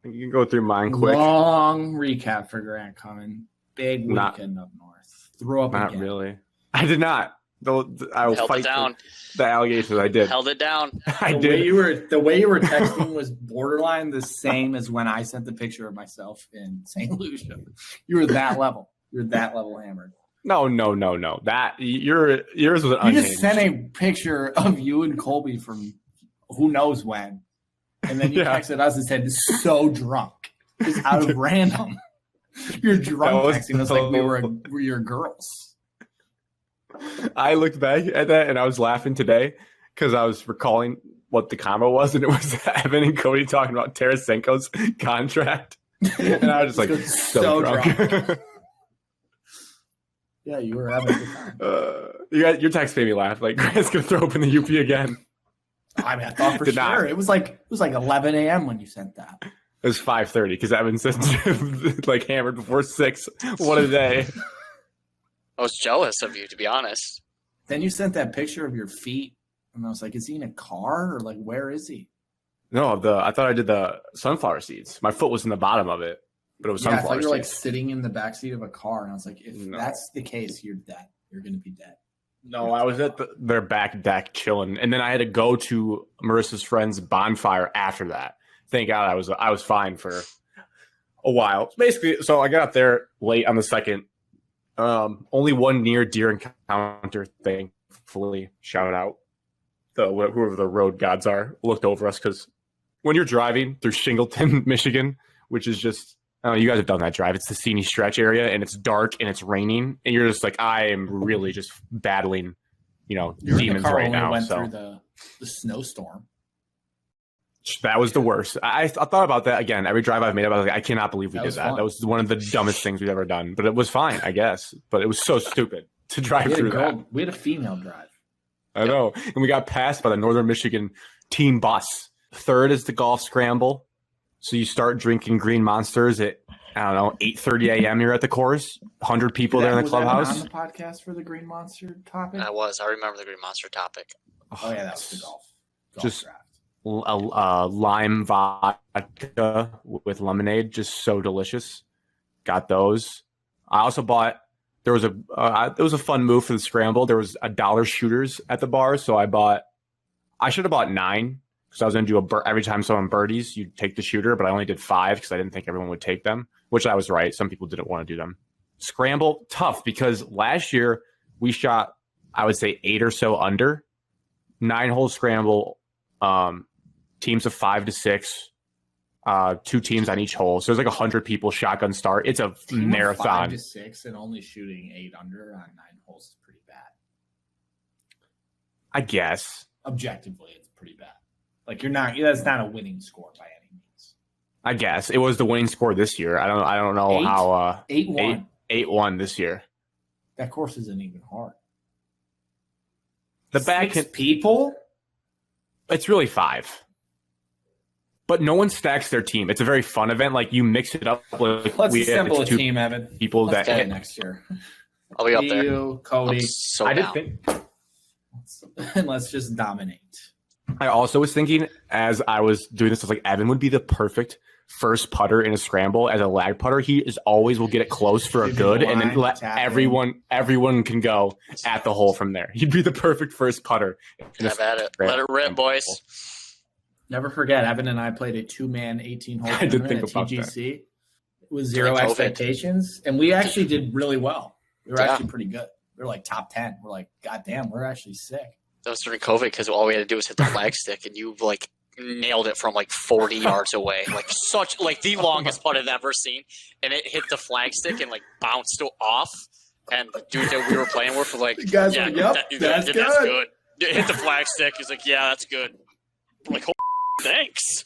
You can go through mine quick. Long recap for Grant coming. Big weekend up north. Threw up Not again. really. I did not. I will fight the allegations. I did. Held it down. The way you were texting was borderline the same as when I sent the picture of myself in St. Lucia. You were that level. You're that level hammered. No. That yours was an unhinged. You just sent a picture of you and Colby from who knows when, and then you texted us and said, "So drunk." It's out of random. You're drunk texting us like we were your girls. I looked back at that and I was laughing today because I was recalling what the combo was, and it was Evan and Cody talking about Tarasenko's contract, and I was just like, so drunk. Yeah, you were having a good time. Your text made me laugh. Grant's gonna throw open the UP again. I mean, I thought for sure. It was like 11 a.m. when you sent that. It was 5:30 because Evan said hammered before 6. What a day! I was jealous of you, to be honest. Then you sent that picture of your feet, and I was like, "Is he in a car or where is he?" No, I thought I did the sunflower seeds. My foot was in the bottom of it, but it was sunflower I thought you were seeds. Sitting in the backseat of a car, and I was like, "If that's the case, you're dead. You're going to be dead." No, I was at their back deck chilling, and then I had to go to Marissa's friend's bonfire after that. Thank God I was fine for a while. Basically, so I got up there late on the second. Only one near deer encounter, thankfully. Shout out whoever the road gods are looked over us, because when you're driving through Shingleton, Michigan, which is just, I don't know, you guys have done that drive. It's the Sini stretch area, and it's dark and it's raining, and you're just like, I am really just battling, demons right now. Went through the snowstorm. That was the worst. I thought about that again. Every drive I've made, I was like, I cannot believe we did that. That was one of the dumbest things we've ever done. But it was fine, I guess. But it was so stupid to drive through that. We had a female drive. I know. And we got passed by the Northern Michigan team bus. Third is the golf scramble. So you start drinking green monsters at, I don't know, 8:30 a.m. You're at the course. 100 people there in the clubhouse. Was that on the podcast for the Green Monster topic? I was. I remember the Green Monster topic. Oh yeah, that was the golf just draft. Lime vodka with lemonade, just so delicious. Got those. I also bought. There was a fun move for the scramble. There was $1 shooters at the bar, so I should have bought 9 because I was going to do every time someone birdies, you take the shooter, but I only did 5 because I didn't think everyone would take them, which I was right. Some people didn't want to do them. Scramble, tough because last year we shot, I would say 8 or so under. 9-hole scramble, teams of 5 to 6, 2 teams on each hole. So there's like 100 people shotgun start. It's a marathon. 5 to 6 and only shooting 8 under on 9 holes is pretty bad. I guess. Objectively, it's pretty bad. Like that's not a winning score by any means. I guess it was the winning score this year. I don't know how 8-1. 8-1 this year. That course isn't even hard. The back 6 people? It's really 5. But no one stacks their team. It's a very fun event. Like you mix it up. Let's assemble a team, Evan. People Let's that get next year. I'll be up there. You, Cody. I did think. And let's just dominate. I also was thinking as I was doing this, I was like, Evan would be the perfect first putter in a scramble as a lag putter. He is always will get it close for a good, and then let everyone can go at the hole from there. He'd be the perfect first putter. Have at it. Let it rip, boys. Never forget, Evan and I played a 2-man 18-hole tournament at TGC. It was 0 expectations, and we actually did really well. We were actually pretty good. We were like top 10. We're like, God damn, we're actually sick. That was during COVID because all we had to do was hit the flag stick, and you like nailed it from like 40 yards away, like the longest putt I've ever seen, and it hit the flag stick and like bounced off. And the dude that we were playing with was like, "You guys are like, yep, that's good." It hit the flag stick. He's like, "Yeah, that's good." I'm like, thanks.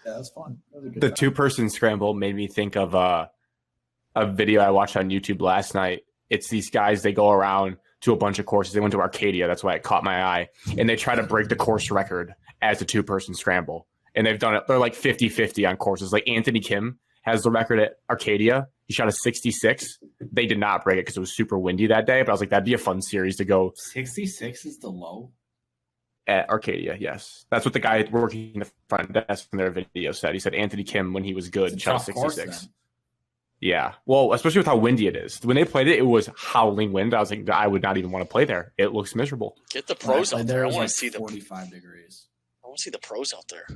Yeah, that was fun. That was a good The time. 2-person scramble made me think of a video I watched on YouTube last night. It's these guys, they go around to a bunch of courses. They went to Arcadia. That's why it caught my eye. And they try to break the course record as a 2-person scramble. And they've done it. They're like 50-50 on courses. Like Anthony Kim has the record at Arcadia. He shot a 66. They did not break it because it was super windy that day. But I was like, that'd be a fun series to go. 66 is the low? At Arcadia, yes. That's what the guy working the front desk in their video said. He said Anthony Kim, when he was good, shot 66. Yeah. Well, especially with how windy it is. When they played it, it was howling wind. I was like, I would not even want to play there. It looks miserable. Get the pros out there. I want to see 45 degrees. I want to see the pros out there.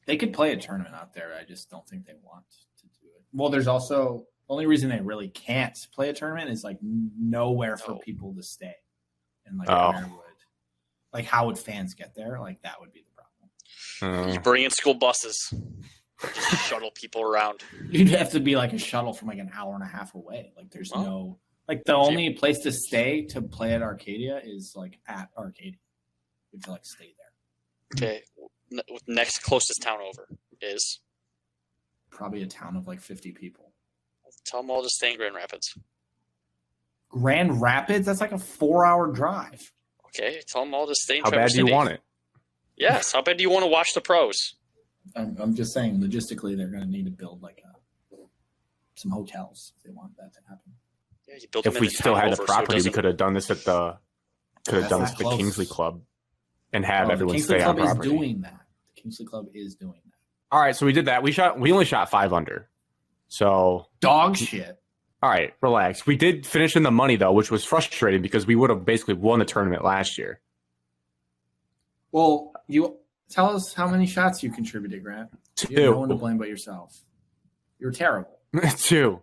They could play a tournament out there. I just don't think they want to do it. Well, there's also the only reason they really can't play a tournament is like nowhere for people to stay. And like how would fans get there? Like that would be the problem. You bring in school buses. Just shuttle people around. You'd have to be like a shuttle from like an hour and a half away. Like there's no like the only place to stay to play at Arcadia is like at Arcadia. You have to like stay there. Okay. Next closest town over is probably a town of like 50 people. Tell them all to stay in Grand Rapids. Grand Rapids? That's like a 4-hour drive. Okay. Tell them all to stay in How Traverse bad do you City. want it? Yes. How bad do you want to watch the pros? I'm just saying, logistically, they're going to need to build like some hotels if they want that to happen. Yeah, you build if we still had the property, we could have done this at the Kingsley Club and have everyone stay on property. The Kingsley Club is doing that. The Kingsley Club is doing that. All right, so we did that. We only shot 5 under. So dog shit. All right, relax. We did finish in the money though, which was frustrating because we would have basically won the tournament last year. Well, you tell us how many shots you contributed, Grant. 2. You have no one to blame but yourself. You're terrible. 2.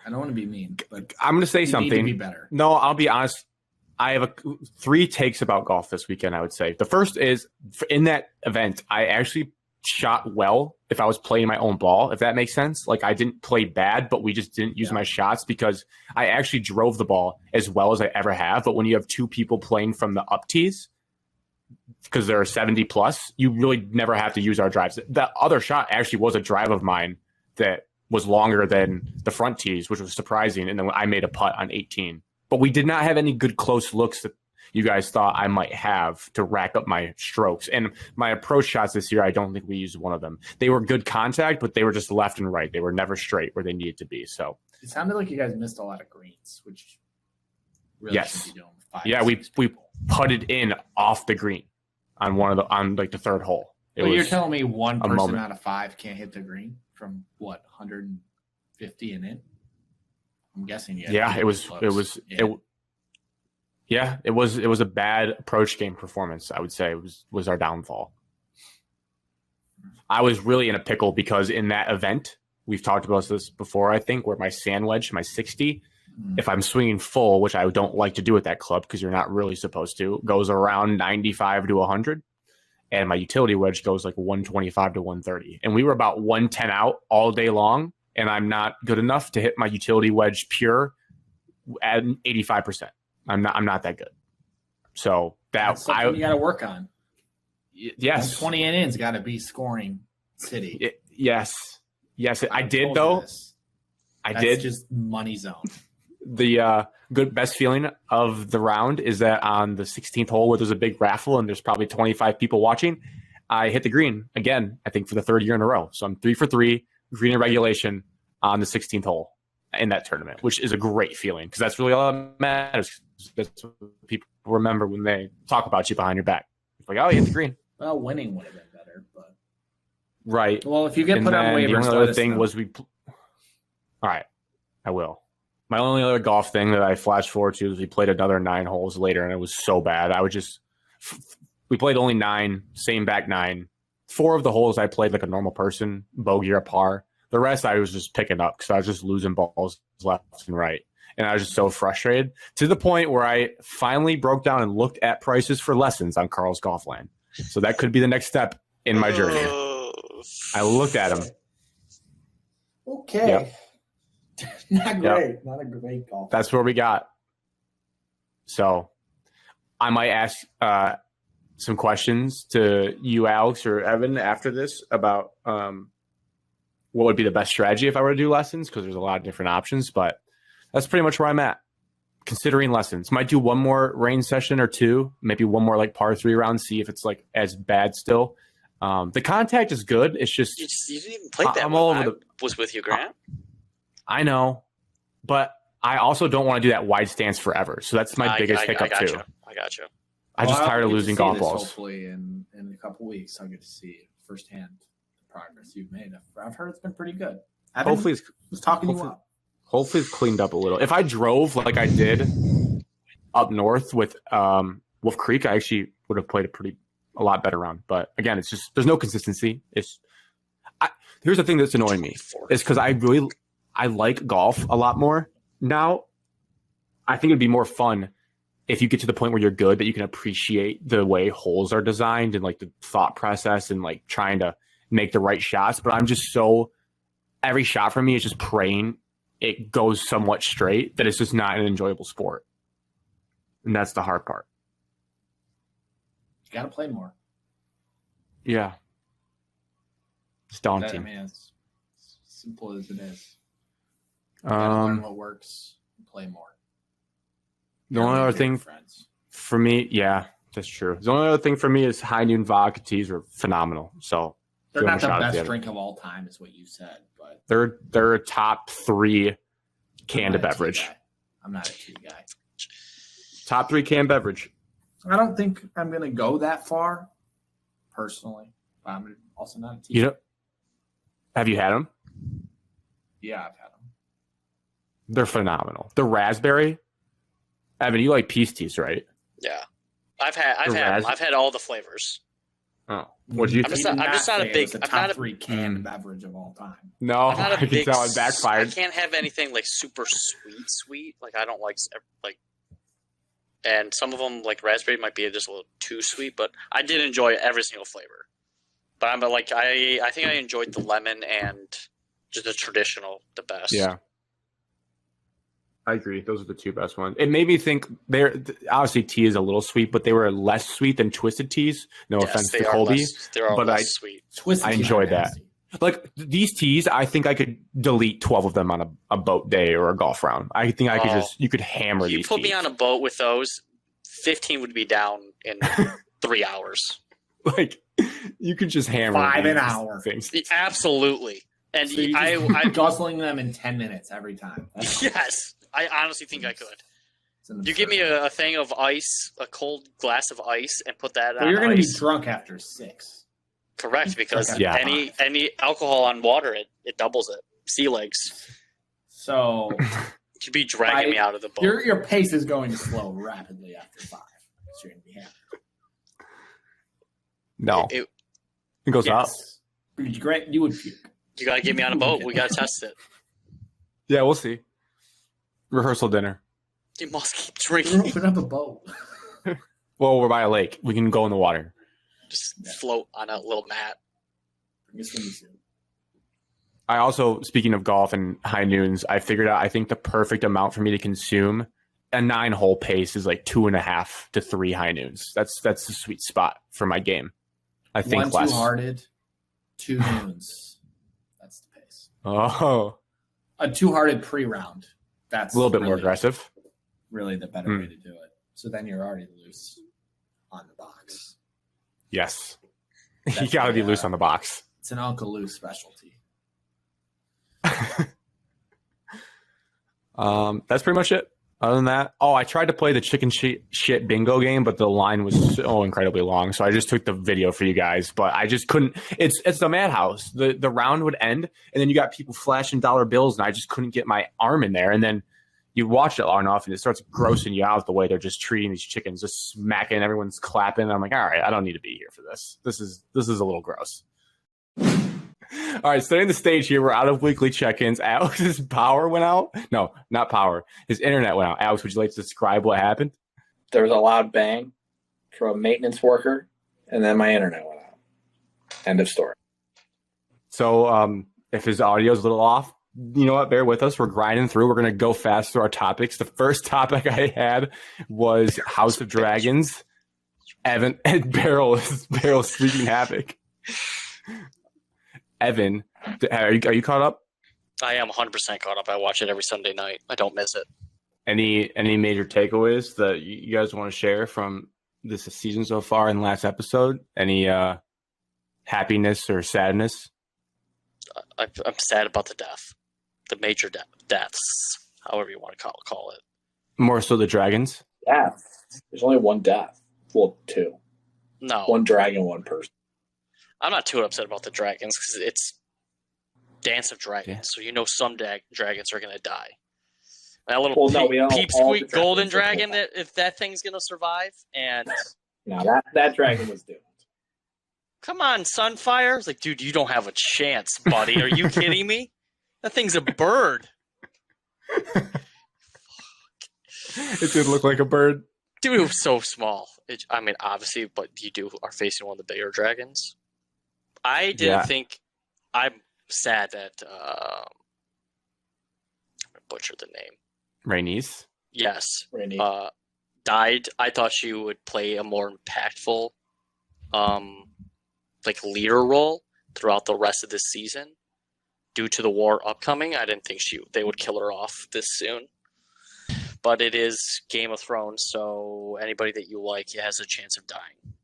I don't want to be mean, but I'm going to say something. Need to be better. No, I'll be honest. I have 3 takes about golf this weekend, I would say. The first is, in that event, I actually shot well if I was playing my own ball, if that makes sense. Like, I didn't play bad, but we just didn't use my shots because I actually drove the ball as well as I ever have. But when you have 2 people playing from the up tees, because there are 70 plus, you really never have to use our drives. The other shot actually was a drive of mine that was longer than the front tees, which was surprising. And then I made a putt on 18. But we did not have any good close looks. you guys thought I might have to rack up my strokes. And my approach shots this year, I don't think we used one of them. They were good contact, but they were just left and right. They were never straight where they needed to be. So it sounded like you guys missed a lot of greens, which really yes, should be doing 5 yeah, we putted in off the green on the third hole. But you're telling me one person moment. out of 5 can't hit the green from what 150 and in? I'm guessing you. Yeah, it was a bad approach game performance. I would say it was our downfall. I was really in a pickle because in that event, we've talked about this before, I think, where my sand wedge, my 60, if I'm swinging full, which I don't like to do at that club because you're not really supposed to, goes around 95 to 100. And my utility wedge goes like 125 to 130. And we were about 110 out all day long. And I'm not good enough to hit my utility wedge pure at 85%. I'm not that good. So that's something you got to work on. Yes. 20 and in's got to be scoring city. Yes. I did though. That's just money zone. The best feeling of the round is that on the 16th hole where there's a big raffle and there's probably 25 people watching, I hit the green again, I think for the third year in a row. So I'm 3 for 3, green in regulation on the 16th hole in that tournament, which is a great feeling because that's really all that matters. That's what people remember when they talk about you behind your back. It's like, oh, you hit the green. Well, winning would have been better, but right. Well, if you get put on waivers, the only other thing was all right, I will. My only other golf thing that I flashed forward to is we played another 9 holes later, and it was so bad. We played only 9, same back 9. 4 of the holes I played like a normal person, bogey or par. The rest I was just picking up because I was just losing balls left and right. And I was just so frustrated to the point where I finally broke down and looked at prices for lessons on Carl's Golf Land. So that could be the next step in my journey. I looked at him. Okay. Yep. Not great. Not a great golf. That's where we got. So I might ask some questions to you, Alex, or Evan after this about what would be the best strategy if I were to do lessons, because there's a lot of different options, but that's pretty much where I'm at. Considering lessons. Might do one more rain session or 2, maybe one more like par 3 round, see if it's like as bad still. The contact is good. It's just you didn't even play that. I'm all over I was with you, Grant. I know, but I also don't want to do that wide stance forever. So that's my biggest hiccup too. I got you. I'm just tired of losing golf balls. Hopefully in a couple weeks, I'll get to see firsthand the progress you've made. I've heard it's been pretty good. Hopefully it's cleaned up a little. If I drove like I did up north with Wolf Creek, I actually would have played a lot better round. But again, it's just there's no consistency. Here's the thing that's annoying me is because I like golf a lot more now. I think it'd be more fun if you get to the point where you're good that you can appreciate the way holes are designed and like the thought process and like trying to make the right shots. But I'm just every shot for me is just praying it goes somewhat straight that it's just not an enjoyable sport. And that's the hard part. You got to play more. Yeah. It's daunting. I mean, it's simple as it is. You gotta learn what works and play more. The only other thing for me, yeah, that's true. The only other thing for me is high noon vodka teas are phenomenal. So they're not the best drink of all time, is what you said, but they're a top 3 canned beverage. I'm not a tea guy. Top 3 canned beverage. I don't think I'm gonna go that far, personally. But I'm also not a tea guy. Have you had them? Yeah, I've had them. They're phenomenal. The raspberry. Evan, you like peace teas, right? Yeah, I've had all the flavors. Oh, what do you think? I'm just not a big. I'm not a 3 canned beverage of all time. No, I can tell it backfired. I can't have anything like super sweet. Like I don't like. And some of them, like raspberry, might be just a little too sweet. But I did enjoy every single flavor. But I think I enjoyed the lemon and just the traditional the best. Yeah. I agree. Those are the 2 best ones. It made me think obviously tea is a little sweet, but they were less sweet than twisted teas. No offense to Colby, but less sweet. I enjoyed that. Like these teas, I think I could delete 12 of them on a boat day or a golf round. I think you could hammer these. You put me on a boat with those, 15 would be down in 3 hours. Like, you could just hammer 5 an these hour. things. Absolutely. And So you're I'm guzzling them in 10 minutes every time. yes, I honestly think I could. It's You give me a thing of ice, a cold glass of ice, and put that on you're going to be ice. drunk after 6. Correct, because Yeah. any alcohol on water, it doubles it. Sea legs. So You'd be dragging me out of the boat. your pace is going to slow rapidly after 5. So you're going to be hammered. No. It- It goes up. Yes. Great. You would puke. you got to get me on a boat. We got to test it. Yeah, we'll see. Rehearsal dinner. You must keep We're drinking. open up a boat. Well, we're by a lake. We can go in the water. Just float on a little mat. Bring a swimsuit. I also, speaking of golf and high noons, I figured out I think the perfect amount for me to consume a 9-hole pace is like 2.5 to 3 high noons. That's the sweet spot for my game. I think 1 less. two-hearted, 2 noons. That's the pace. Oh, A 2-hearted pre-round. That's a little bit more really- aggressive. Really the better way to do it. So then you're already loose on the box. Yes. You That's got to be the, loose on the box. It's an Uncle Lou specialty. That's pretty much it. Other than that, I tried to play the chicken shit bingo game, but the line was so incredibly long. So I just took the video for you guys, but I just couldn't. It's the madhouse. The round would end, and then you got people flashing dollar bills, and I just couldn't get my arm in there. And then you watch it long enough, and it starts grossing you out the way they're just treating these chickens, just smacking. Everyone's clapping. And I'm like, all right, I don't need to be here for this. This is a little gross. All right, setting the stage here. We're out of weekly check-ins. Alex's power went out. No, not power. His internet went out. Alex, would you like to describe what happened? There was a loud bang from a maintenance worker, and then my internet went out. End of story. So if his audio is a little off, you know what? Bear with us. We're grinding through. We're going to go fast through our topics. The first topic I had was House of Dragons. Evan and Beryl speaking havoc. Evan, are you caught up? I am 100% caught up. I watch it every Sunday night. I don't miss it. Any major takeaways that you guys want to share from this season so far in the last episode? Any happiness or sadness? I'm sad about the death. The major deaths, however you want to call it. More so the dragons? Death. There's only one death. Well, 2. No. 1 dragon, 1 person. I'm not too upset about the dragons because it's Dance of Dragons, Yeah. so you know some dragons are going to die. That little Well, no, we know all the peepsqueak dragons golden are gonna dragon, die. if that thing's going to survive. And No, that dragon was doomed. come on, Sunfire. It's like, dude, you don't have a chance, buddy. Are you kidding me? That thing's a bird. It did look like a bird. Dude, it was so small. Obviously, but you are facing one of the bigger dragons. I didn't think. I'm sad that. I butchered the name. Rhaenys. Yes. Randy. Died. I thought she would play a more impactful, leader role throughout the rest of this season. Due to the war upcoming, I didn't think they would kill her off this soon. But it is Game of Thrones, so anybody that you like has a chance of dying.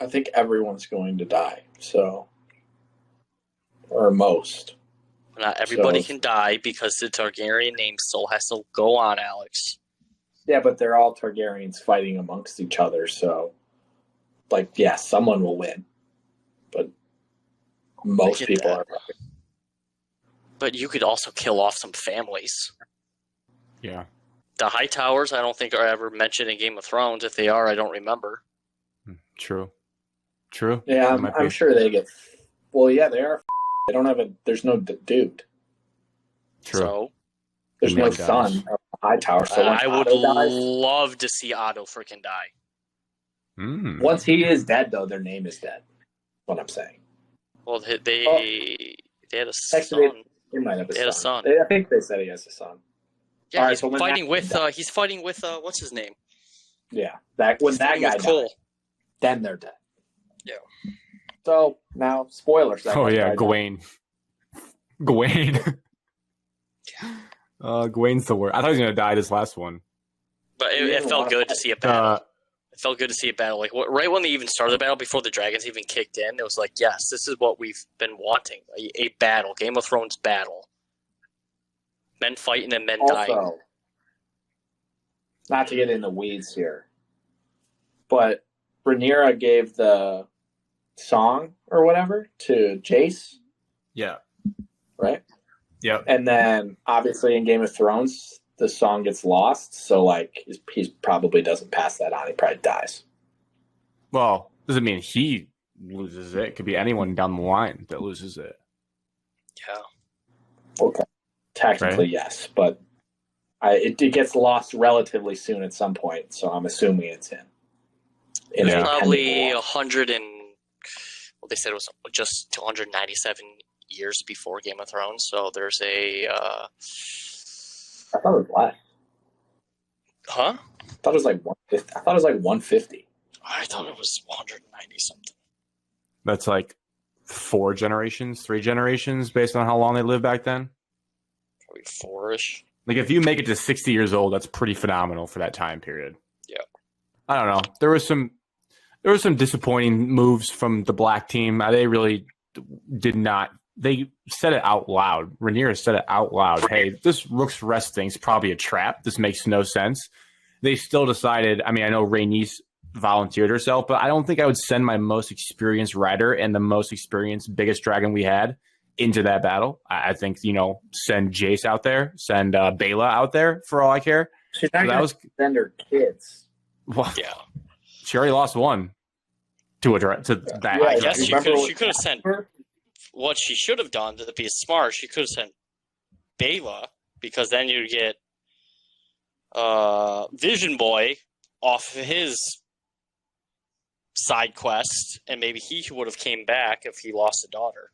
I think everyone's going to die. So, or most. Not everybody So- can die because the Targaryen name still has to go on, Alex. Yeah, but they're all Targaryens fighting amongst each other. So, someone will win. But most get people that. are. But you could also kill off some families. Yeah. The High Towers, I don't think are ever mentioned in Game of Thrones. If they are, I don't remember. True. Yeah, That might I'm be. sure they get. Well, yeah, they are. They don't have there's no dude. True. So There's no Man dies. son of the High Tower. So once I would Otto dies, love to see Otto freaking die. Mm. once he is dead, though, their name is dead. What I'm saying. Well, they had a Actually, son. He might have They had a a son. son. I think they said he has a son. Yeah, All right, he's so when fighting that- with. He's fighting with. What's his name? Yeah, when He's that fighting guy with dies, Cole. then they're dead. Yeah. So now, spoilers. that Oh guy yeah, died. Gawain. Gawain. Gawain's the worst. I thought he was gonna die this last one. But it felt good to see a battle. It felt good to see a battle. Like right when they even started the battle, before the dragons even kicked in, it was like, yes, this is what we've been wanting. A battle. Game of Thrones battle. Men fighting and men dying. Not to get in the weeds here, but Rhaenyra gave the song or whatever to Jace. Yeah. Right? Yep. And then, obviously, in Game of Thrones, the song gets lost, so like he probably doesn't pass that on. He probably dies. Well, doesn't mean he loses it. It could be anyone down the line that loses it. Yeah. Okay. Technically, yes, but it gets lost relatively soon at some point, so I'm assuming it's him. It was probably 100 and well, they said it was just 297 years before Game of Thrones. So there's a. I thought it was less. Huh? I thought it was like 150. I thought it was like 150. I thought it was 190 something. That's like 3 generations, based on how long they lived back then. Probably 4-ish. Like if you make it to 60 years old, that's pretty phenomenal for that time period. Yeah. I don't know. There were some disappointing moves from the black team. They really did not. They said it out loud. Rhaenyra said it out loud. Hey, this Rook's Rest thing's probably a trap. This makes no sense. They still decided. I mean, I know Rhaenys volunteered herself, but I don't think I would send my most experienced rider and the most experienced biggest dragon we had into that battle. I think, send Jace out there, send Bela out there for all I care. She's not going to send her kids. Well, yeah. She already lost one to that. Yeah, I guess she could have sent what she should have done to be smart. She could have sent Bela, because then you'd get Vision Boy off of his side quest, and maybe he would have came back if he lost a daughter.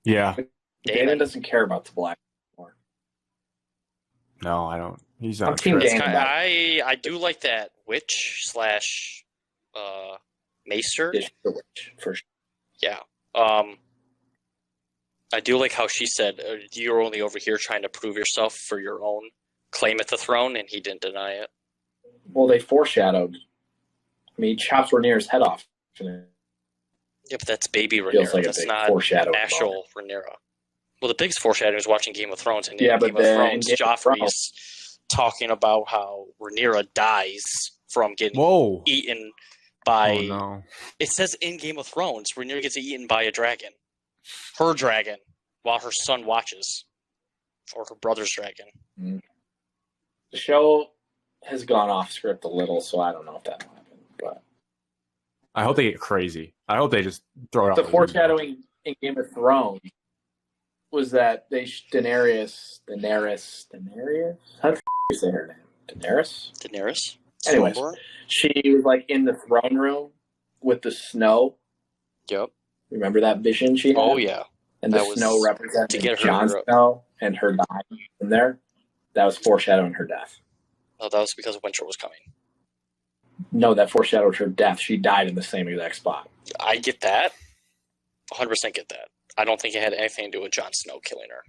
Yeah. Damon doesn't care about the black anymore. No, I don't. He's not. I do like that witch / maester. The witch, for sure. Yeah. I do like how she said, you're only over here trying to prove yourself for your own claim at the throne, and he didn't deny it. Well, they foreshadowed. I mean, he chops Rhaenyra's head off. Yeah, but that's baby Rhaenyra. Like that's not actual Rhaenyra. Well, the biggest foreshadowing is watching Game of Thrones. And in Game of Thrones, Joffrey's talking about how Rhaenyra dies from getting eaten by... Oh, no. It says in Game of Thrones, Rhaenyra gets eaten by a dragon. Her dragon, while her son watches. Or her brother's dragon. Mm. The show has gone off script a little, so I don't know if that will happen. But I hope they get crazy. I hope they just throw it off. The foreshadowing in Game of Thrones was that Daenerys. How do you say her name? Daenerys? Anyways, she was like in the throne room with the snow. Yep. Remember that vision she had? Oh, yeah. And the snow represented Jon Snow and her dying in there. That was foreshadowing her death. No, that was because winter was coming. No, that foreshadowed her death. She died in the same exact spot. I get that. 100% get that. I don't think it had anything to do with Jon Snow killing her.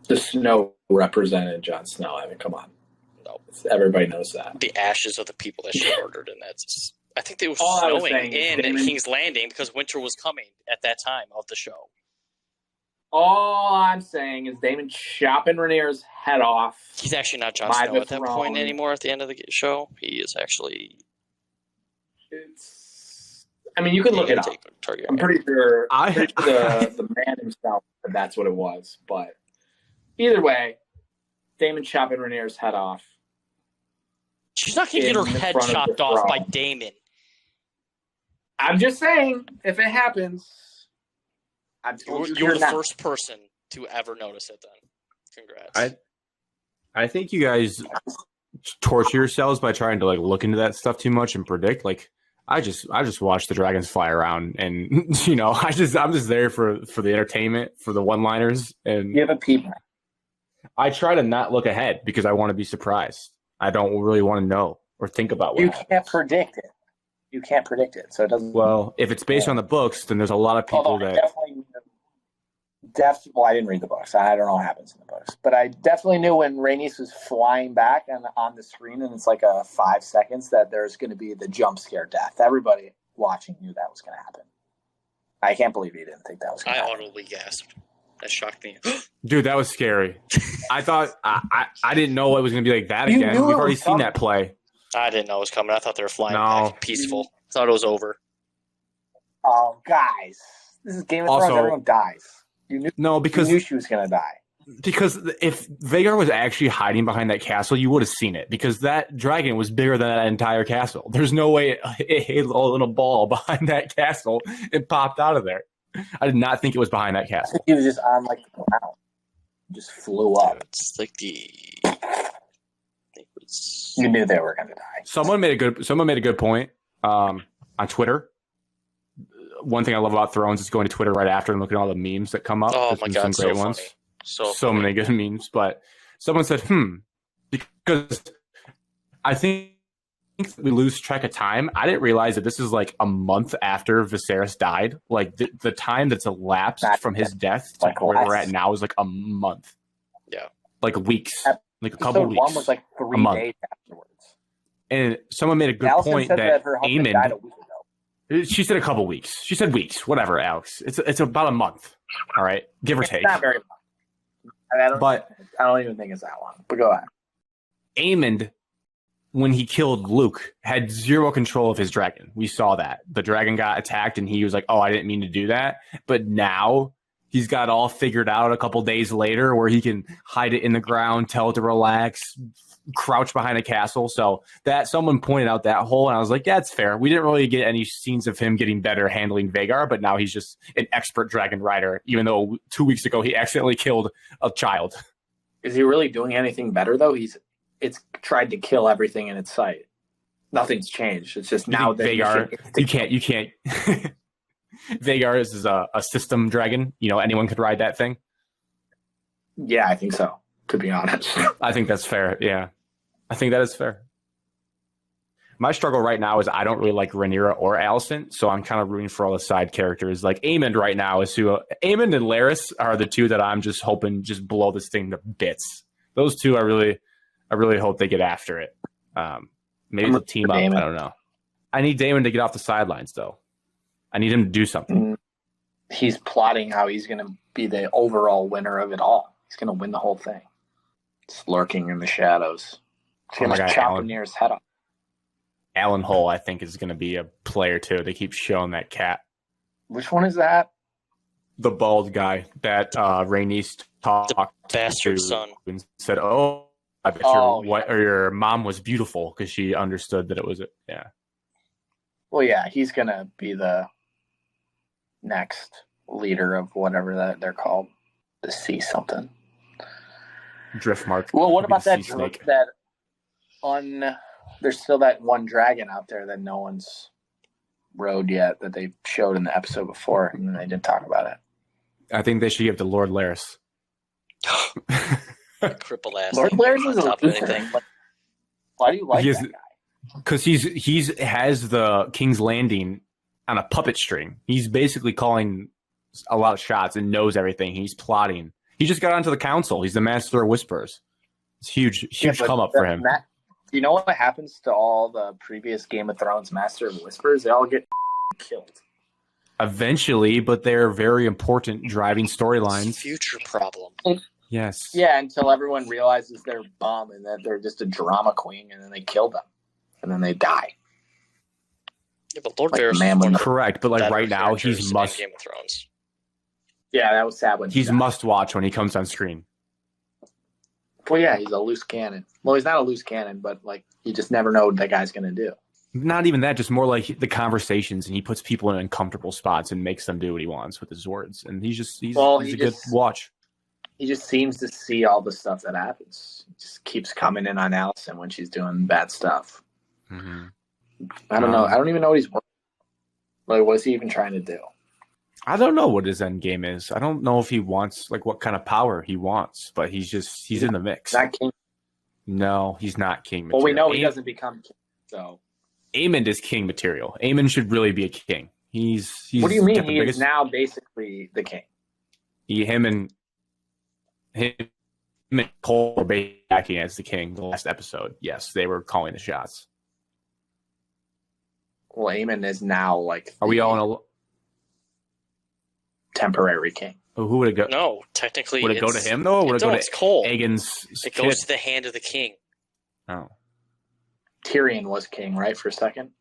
The snow represented Jon Snow. I mean, come on. No. Everybody knows that. The ashes of the people that she murdered, and that's... I think they were snowing in King's Landing because winter was coming at that time of the show. All I'm saying is Daemon chopping Rhaenyra's head off. He's actually not Jon Snow at that point anymore at the end of the show. He is actually... I mean, you can look it up. I'm pretty sure the man himself said that's what it was. But either way, Daemon chopping Rhaenyra's head off. She's not going to get her head chopped off by Daemon. I'm just saying, if it happens, you're the first person to ever notice it then. Congrats. I think you guys torture yourselves by trying to look into that stuff too much and predict. I just watch the dragons fly around, and I'm just there for the entertainment, for the one-liners, and you have a peep. I try to not look ahead because I want to be surprised. I don't really want to know or think about what happens. Can't predict it. You can't predict it, so it doesn't. Well, if it's based on the books, then there's a lot of people that well, I didn't read the books. I don't know what happens in the books. But I definitely knew when Rhaenys was flying back and on the screen, and it's like a 5 seconds, that there's going to be the jump scare death. Everybody watching knew that was going to happen. I can't believe you didn't think that was going to happen. I audibly gasped. That shocked me. Dude, that was scary. I thought I didn't know it was going to be like that again. We've already seen that play. I didn't know it was coming. I thought they were flying back peaceful. I thought it was over. Oh, guys. This is Game of Thrones. Everyone dies. You knew she was going to die. Because if Vhagar was actually hiding behind that castle, you would have seen it. Because that dragon was bigger than that entire castle. There's no way it hit a little ball behind that castle and popped out of there. I did not think it was behind that castle. He was just on like the ground. Just flew up. It's like You knew they were going to die. Someone made a good point on Twitter. One thing I love about Thrones is going to Twitter right after and looking at all the memes that come up. Oh my God, some great so ones. Funny. So many good memes. But someone said, because I think we lose track of time. I didn't realize that this is like a month after Viserys died. Like the time that's elapsed from his death to like where we're at now is like a month. Yeah. Like weeks. Like a couple weeks. One was like 3 days afterwards. And someone made a good point that her husband died a week ago. She said a couple weeks. She said weeks. Whatever, Alex. It's about a month. All right, give or take. It's not very long. I don't even think it's that long. But go ahead. Aemond, when he killed Luke, had zero control of his dragon. We saw that. The dragon got attacked, and he was like, "Oh, I didn't mean to do that." But now he's got it all figured out a couple days later, where he can hide it in the ground, tell it to relax, crouch behind a castle. So that someone pointed out that hole, and I was like, yeah, it's fair. We didn't really get any scenes of him getting better handling Vhagar, but now he's just an expert dragon rider, even though 2 weeks ago he accidentally killed a child. Is he really doing anything better, though? It's tried to kill everything in its sight. Nothing's changed. It's just now that Vhagar, you can't. Vhagar is a system dragon. You know, anyone could ride that thing. Yeah, I think so, to be honest. I think that's fair, yeah. I think that is fair. My struggle right now is I don't really like Rhaenyra or Alicent, so I'm kind of rooting for all the side characters. Like Aemond right now is Aemond and Larys are the two that I'm just hoping just blow this thing to bits. Those two, I really hope they get after it. Maybe they'll team up. I don't know. I need Daemon to get off the sidelines, though. I need him to do something. He's plotting how he's going to be the overall winner of it all. He's going to win the whole thing. Just lurking in the shadows. He's going to chop Rhaenyra's head off. Alan Hull, I think, is going to be a player, too. They keep showing that cat. Which one is that? The bald guy that Rhaenys talked the bastard to son. And said, oh, I bet your mom was beautiful, because she understood that it was – yeah. Well, yeah, he's going to be the next leader of whatever that they're called. The sea something. Driftmark. Well, what about that snake? There's still that one dragon out there that no one's rode yet that they showed in the episode before, and they didn't talk about it. I think they should give to Lord Larys. Cripple ass. Lord Larys is a loser. Why do you like that guy? Because he has the King's Landing on a puppet string. He's basically calling a lot of shots and knows everything. He's plotting. He just got onto the council. He's the master of whispers. It's huge come up for him. You know what happens to all the previous Game of Thrones master of whispers? They all get killed. Eventually, but they're very important driving storylines. Future problem. Yes. Yeah, until everyone realizes they're bum and that they're just a drama queen, and then they kill them. And then they die. Yeah, but Lord Varys is correct, but like right now he's must Game of Thrones. Yeah, that was sad when he's must watch when he comes on screen. Well, yeah, he's a loose cannon. Well, he's not a loose cannon, but like you just never know what that guy's going to do. Not even that, just more like the conversations, and he puts people in uncomfortable spots and makes them do what he wants with his words. And he's a good watch. He just seems to see all the stuff that happens. He just keeps coming in on Alicent when she's doing bad stuff. Mm-hmm. I don't know. I don't even know what he's working. Like, what's he even trying to do? I don't know what his end game is. I don't know if he wants what kind of power he wants, but he's in the mix. Not king. No, he's not king material. Well, we know he doesn't become king. So Aemond is king material. Aemond should really be a king. He's what do you mean? He is now basically the king. Him and Cole were backing as the king the last episode. Yes, they were calling the shots. Well, Eamon is now like. Are we all in a temporary king? Oh, who would it go? No, technically, would it go to him though? Or would it go it's Cole. Aegon's It kid? goes to the hand of the king. Oh. Tyrion was king, right, for a second?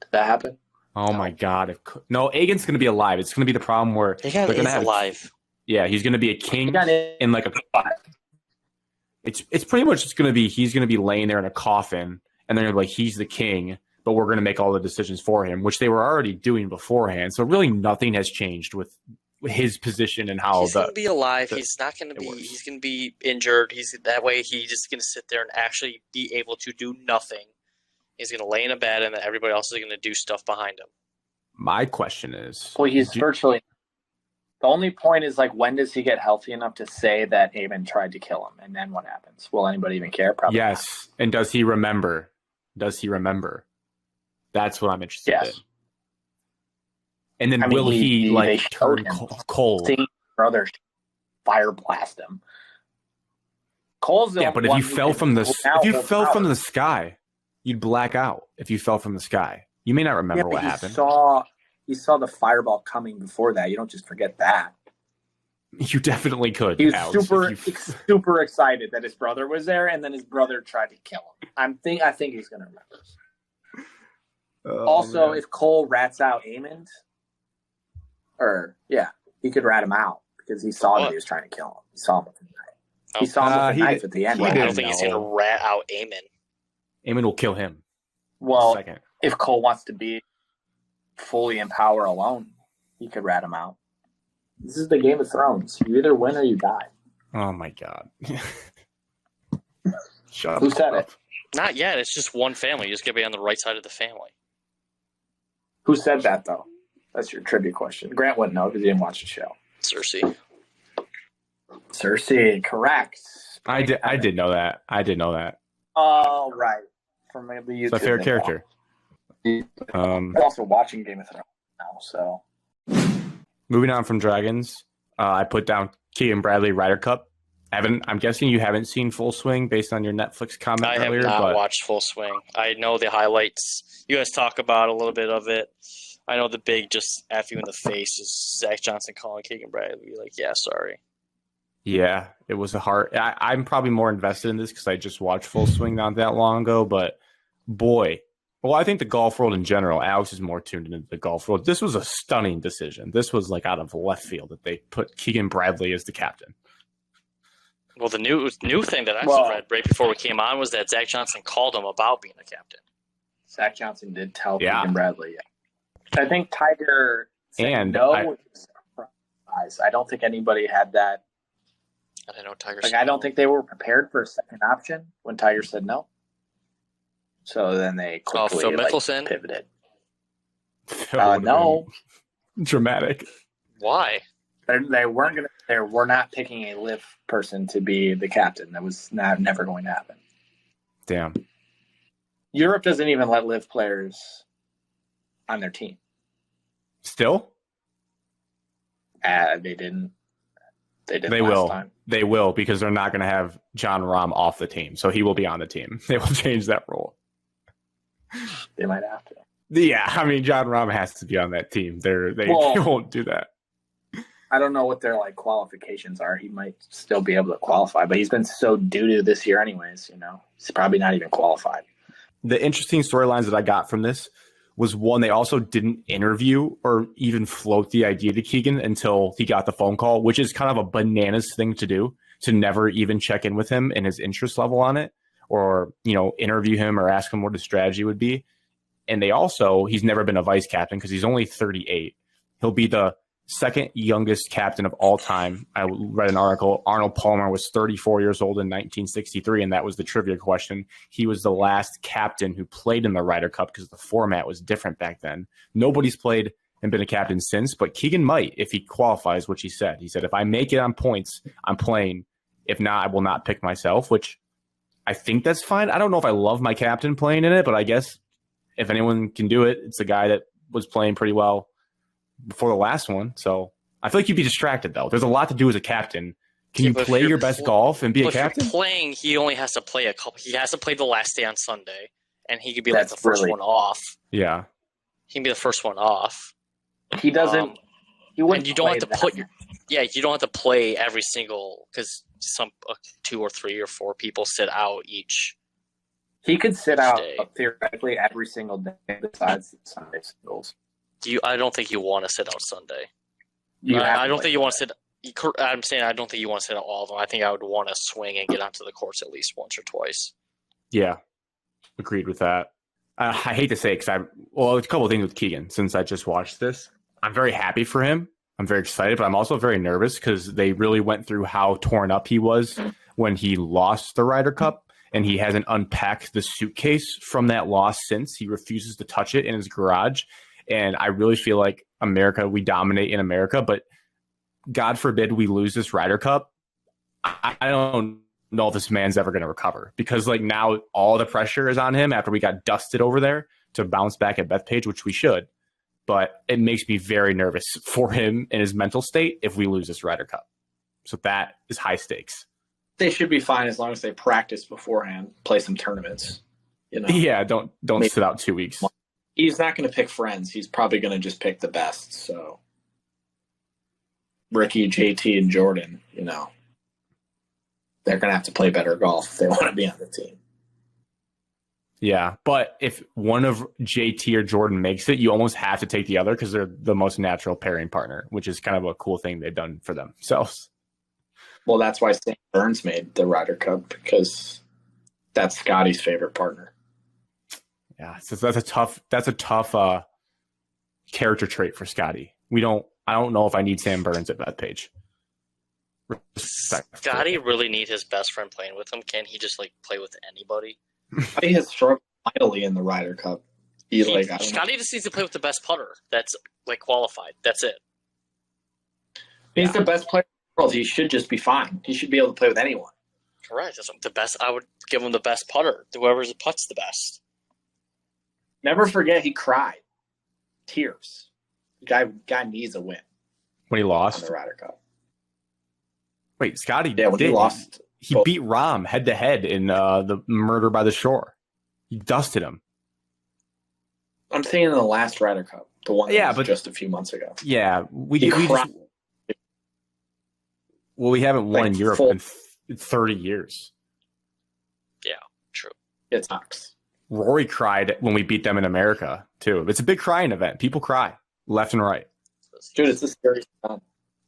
Did that happen? Oh my God! No, Aegon's going to be alive. It's going to be the problem where Aegon they're going to is have alive. Yeah, he's going to be a king Aegon in like a. It's pretty much just going to be he's going to be laying there in a coffin, and they're going to be like he's the king, but we're going to make all the decisions for him, which they were already doing beforehand. So really, nothing has changed with his position and how He's going to be alive. the- He's not going to be. works. He's going to be injured. He's that way. He's just going to sit there and actually be able to do nothing. He's going to lay in a bed, and then everybody else is going to do stuff behind him. My question is, Well, he's virtually. The only point is, like, when does he get healthy enough to say that Aemon tried to kill him? And then what happens? Will anybody even care? Probably not. yes, and does he remember? Does he remember? That's what I'm interested Yes. in. And then I mean, will he they like showed turn him. cold? See, brother, fire blast him. Cole's the Yeah, only but if one you who fell can from the pull out if you the fell from power. the sky, you'd black out. If you fell from the sky, you may not Yeah, remember but what he happened. saw the fireball coming before that. You don't just forget that. You definitely could. He was Alex, if super excited that his brother was there, and then his brother tried to kill him. I think he's going to remember. Oh, Also, man. if Cole rats out Aemond, he could rat him out because he saw that What? he was trying to kill him. He saw him with the knife. Oh. He saw him with he the knife did- at the end. he I right? don't didn't think he's know. going to rat out Aemon. Aemon will kill him. Well, Second. if Cole wants to be fully in power alone, he could rat him out. This is the Game of Thrones. You either win or you die. Oh my God. Shut Who up. said it? Not yet. It's just one family. You just got to be on the right side of the family. Who said that, though? That's your trivia question. Grant wouldn't know because he didn't watch the show. Cersei. Cersei, correct. I did know that. I did know that. Oh, right. From the YouTube. It's a fair character. I'm also watching Game of Thrones now, so. Moving on from Dragons, I put down Keegan Bradley Ryder Cup. Evan, I'm guessing you haven't seen Full Swing based on your Netflix comment I have earlier. not but watched Full Swing. I know the highlights. You guys talk about a little bit of it. I know the big just F you in the face is Zach Johnson calling Keegan Bradley. Like, yeah, sorry. Yeah, it was a hard. I'm probably more invested in this because I just watched Full Swing not that long ago. But boy, well, I think the golf world in general, Alex is more tuned into the golf world. This was a stunning decision. This was like out of left field that they put Keegan Bradley as the captain. Well, the new thing that I Well- read right before we came on was that Zach Johnson called him about being a captain. Zach Johnson did tell Yeah. Keegan Bradley. Yeah. I think Tiger said And no. I- was a surprise. I don't think anybody had that. I don't know Tiger. Like, I don't think they were prepared for a second option when Tiger said no. So then they quickly Phil Mickelson? pivoted. That would've No, been dramatic. Why. they weren't gonna. They were not picking a live person to be the captain. That was never going to happen. Damn. Europe doesn't even let live players on their team. Still, They didn't. They didn't. they last will. time. They will because they're not going to have John Rahm off the team, so he will be on the team. They will change that rule. They might have to. Yeah, I mean, John Rahm has to be on that team. They Well- won't do that. I don't know what their qualifications are. He might still be able to qualify, but he's been so doo-doo this year anyways, He's probably not even qualified. The interesting storylines that I got from this was one, they also didn't interview or even float the idea to Keegan until he got the phone call, which is kind of a bananas thing to do, to never even check in with him and his interest level on it, or, interview him or ask him what his strategy would be. And he's never been a vice captain because he's only 38. He'll be the second youngest captain of all time. I read an article. Arnold Palmer was 34 years old in 1963, and that was the trivia question. He was the last captain who played in the Ryder Cup because the format was different back then. Nobody's played and been a captain since, but Keegan might if he qualifies, which he said. He said, if I make it on points, I'm playing. If not, I will not pick myself, which I think that's fine. I don't know if I love my captain playing in it, but I guess if anyone can do it, it's the guy that was playing pretty well before the last one. So I feel like you'd be distracted, though. There's a lot to do as a captain. Can you play your best golf and be a if captain? you're playing, he only has to play a couple. He has to play the last day on Sunday, and he could be That's like the first really- one off. Yeah. He can be the first one off. He doesn't. He wouldn't. And you don't have to play put that your. Yeah, you don't have to play every single because some 2 or 3 or 4 people sit out each. He could sit out day. theoretically every single day besides the Sunday singles. I don't think you want to sit out Sunday. You have I to don't play think you want to Sunday. sit. I'm saying I don't think you want to sit out all of them. I think I would want to swing and get onto the course at least once or twice. Yeah. Agreed with that. I hate to say it because a couple of things with Keegan since I just watched this. I'm very happy for him. I'm very excited, but I'm also very nervous because they really went through how torn up he was when he lost the Ryder Cup, and he hasn't unpacked the suitcase from that loss since. He refuses to touch it in his garage, and I really feel like we dominate in America, but God forbid we lose this Ryder Cup. I don't know if this man's ever going to recover because like now all the pressure is on him after we got dusted over there to bounce back at Bethpage, which we should. But it makes me very nervous for him in his mental state if we lose this Ryder Cup. So that is high stakes. They should be fine as long as they practice beforehand, play some tournaments. You know, Yeah, don't sit out 2 weeks. he's not going to pick friends. He's probably going to just pick the best. So Ricky, JT, and Jordan, you know, they're going to have to play better golf if they want to be on the team. Yeah, but if one of JT or Jordan makes it, you almost have to take the other because they're the most natural pairing partner, which is kind of a cool thing they've done for themselves. Well, that's why Sam Burns made the Ryder Cup because that's Scotty's favorite partner. Yeah, so that's a tough character trait for Scotty. I don't know if I need Sam Burns at Bethpage. Scotty really need his best friend playing with him. Can't he just like play with anybody? Scotty has struggled mightily in the Ryder Cup. Scotty just needs to play with the best putter that's like qualified. That's it. He's the best player in the world. He should just be fine. He should be able to play with anyone. Correct. That's the best. I would give him the best putter. Whoever's puts the best. Never forget he cried. Tears. The guy needs a win When he on lost? the Ryder Cup. Wait, Scotty Yeah, when he lost. He beat Rahm head-to-head in the Murder by the Shore. He dusted him. I'm saying in the last Ryder Cup. The one that was just a few months ago. Yeah, we cried. we haven't won Like in Europe in 30 years. Yeah, true. It sucks. Rory cried when we beat them in America, too. It's a big crying event. People cry left and right. Dude, it's a scary time.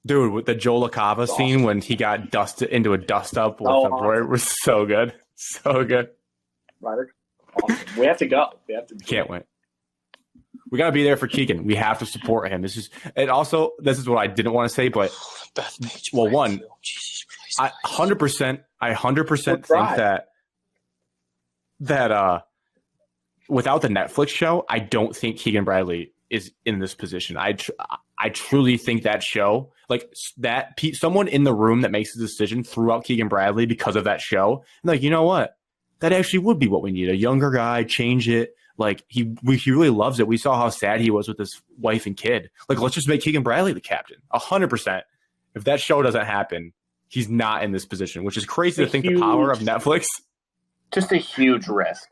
Dude, with the Joe LaCava scene when he got dusted into a dust-up with Rory was so good. So good. Ryder Cup. Awesome. We have to go. Can't wait. We got to be there for Keegan. We have to support him. This is what I didn't want to say, but Bethpage. well, one, Jesus Christ. I 100% think that without the Netflix show, I don't think Keegan Bradley is in this position. I truly think that show, like that, someone in the room that makes the decision threw out Keegan Bradley because of that show. And like, you know what? That actually would be what we need. A younger guy, change it. Like he really loves it. We saw how sad he was with his wife and kid. Like, let's just make Keegan Bradley the captain. 100%. If that show doesn't happen, he's not in this position, which is crazy to think the power of Netflix. Just a huge risk.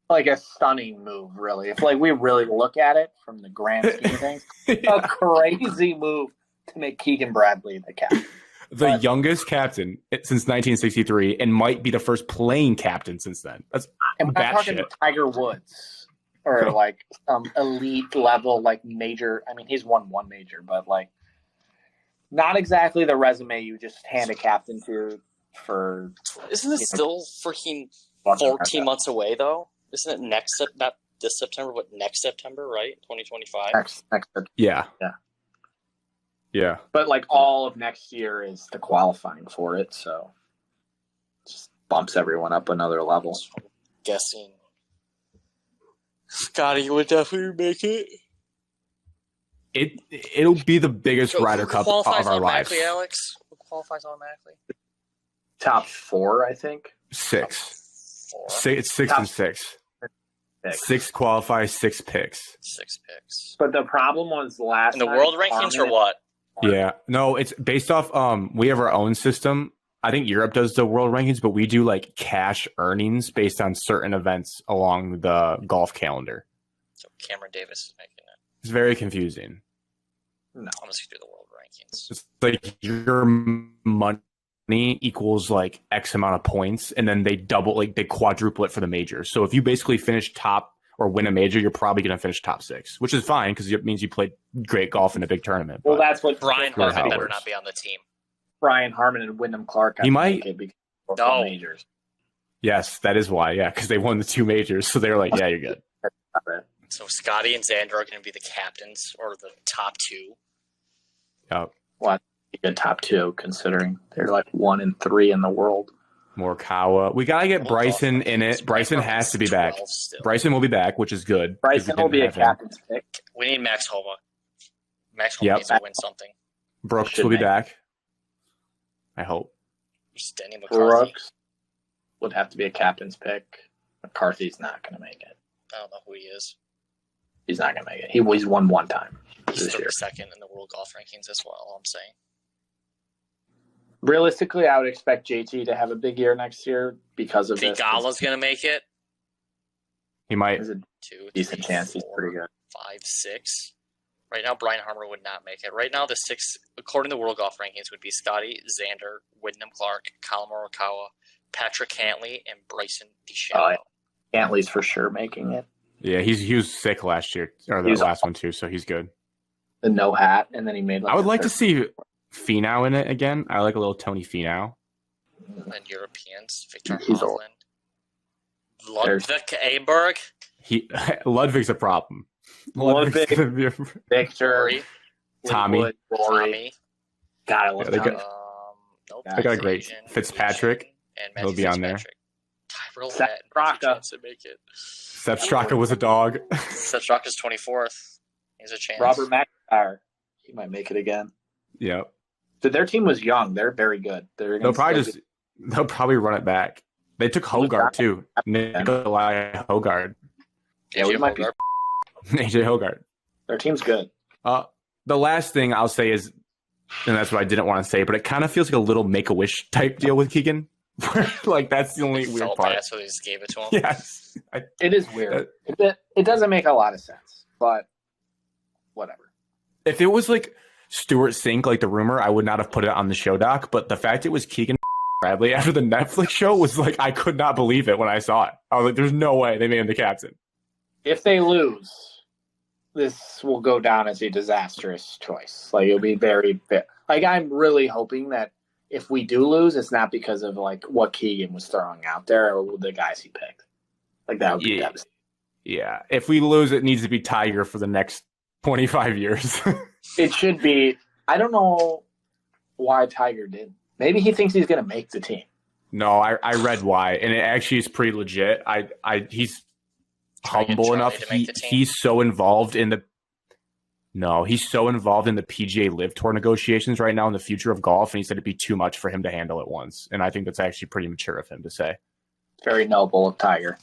Like a stunning move, really. If like we really look at it from the grand scheme of things, a crazy move to make Keegan Bradley the captain. The youngest captain since 1963 and might be the first playing captain since then. That's and we're not talking Tiger Woods or like some elite level, like major. I mean, he's won one major, but like not exactly the resume you just hand a captain to for. Isn't it still freaking 14 months away, though? Isn't it not this September, but next September, right? 2025? Next Yeah. Yeah. But like all of next year is the qualifying for it, so just bumps everyone up another level. I'm guessing Scotty would definitely make it. It'll be the biggest Ryder Cup of our lives. Alex? Who qualifies automatically? Top 4, I think. 6. Four. It's 6 and 6. 6 qualify, 6 picks. 6 picks. But the problem was last And the world rankings or what? Yeah. No, it's based off we have our own system. I think Europe does the world rankings, but we do like cash earnings based on certain events along the golf calendar. So Cameron Davis is making it. It's very confusing. No. I'm just gonna do the world rankings. It's like your money equals like X amount of points, and then they quadruple it for the major. So if you basically finish top or win a major, you're probably going to finish top 6, which is fine because it means you played great golf in a big tournament. Well, but that's what Brian Sure, how Harmon it better works. not be on the team. Brian Harmon and Wyndham Clark. He might. No. Majors. Yes, that is why. Yeah, because they won the 2 majors, so they're like, yeah, you're good. So Scotty and Xander are going to be the captains or the top 2. Yep. A good top 2 considering they're like 1 and 3 in the world. Morikawa. We gotta get World Bryson golf in rankings. it. Bryson has to be back. 12 still. Bryson will be back, which is good. 'cause we Bryson will didn't be a have him. captain's pick. We need Max Homa. Max Homa Yep. needs to win something. Brooks Should will be make. back. I hope. There's Denny McCarthy. Brooks would have to be a captain's pick. McCarthy's not going to make it. I don't know who he is. He's not going to make it. He's won one time He's this year. 32nd in the world golf rankings as well, all I'm saying. Realistically, I would expect JT to have a big year next year because of this. Thigala's going to make it. He might. There's a 2, decent 3, chance he's 4, pretty good. 5, 6. Right now, Brian Harmer would not make it. Right now, the 6, according to world golf rankings, would be Scotty, Xander, Wyndham Clark, Colin Morikawa, Patrick Cantley, and Bryson DeChambeau. Oh, yeah. Cantley's for sure making it. Yeah, he was sick last year or the He's last one too, so he's good. The no hat, and then he made. I would like to see Finau in it again. I like a little Tony Finau. And Europeans, Victor He's old. Hovland. Ludwig Aberg. Ludwig's a problem. Ludwig, gonna be Victor, Rory. Tommy. Linwood, Rory. Tommy. God, I love Yeah, they Tommy. got- Nope. They got a great Asian, Fitzpatrick. And He'll Matthew be on there. Fitzpatrick. Tyrell Seth Hatton. Straka. Chance to make it. Sepp Straka was a dog. Seth Straka's 24th. He's a chance. Robert McIntyre. He might make it again. Yep. So their team was young. They're very good. They're They'll gonna probably run it back. They took Hogard too. Nikolai Hogard. Yeah, we might be. AJ Hogard. Their team's good. The last thing I'll say is, and that's what I didn't want to say, but it kind of feels like a little Make-A-Wish type deal with Keegan. Like that's the only weird felt part. bad, so they just gave it to him. Yes. It is weird. It doesn't make a lot of sense, but whatever. If it was like Stuart Sink, like the rumor, I would not have put it on the show doc. But the fact it was Keegan Bradley after the Netflix show was like, I could not believe it when I saw it. I was like, there's no way they made him the captain. If they lose, this will go down as a disastrous choice. Like it'll be very like I'm really hoping that if we do lose, it's not because of like what Keegan was throwing out there or the guys he picked. Like that would be devastating. Yeah. If we lose, it needs to be Tiger for the next 25 years. It should be. I don't know why Tiger did. Maybe he thinks he's going to make the team. No, I read why, and it actually is pretty legit. He's humble enough. He's so involved in the. No, he's so involved in the PGA Live Tour negotiations right now in the future of golf, and he said it'd be too much for him to handle at once. And I think that's actually pretty mature of him to say. Very noble of Tiger.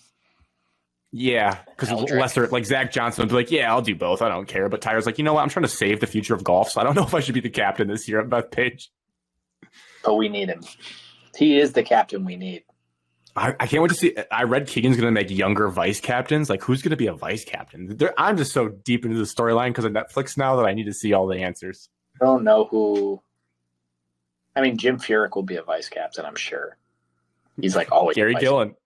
Yeah, because lesser, like Zach Johnson would be like, yeah, I'll do both. I don't care. But Tiger's like, you know what? I'm trying to save the future of golf, so I don't know if I should be the captain this year at Bethpage. But we need him. He is the captain we need. I can't wait to see. I read Keegan's going to make younger vice captains. Like, who's going to be a vice captain? I'm just so deep into the storyline because of Netflix now that I need to see all the answers. I don't know who. I mean, Jim Furyk will be a vice captain, I'm sure. He's like always. Gary Gillen.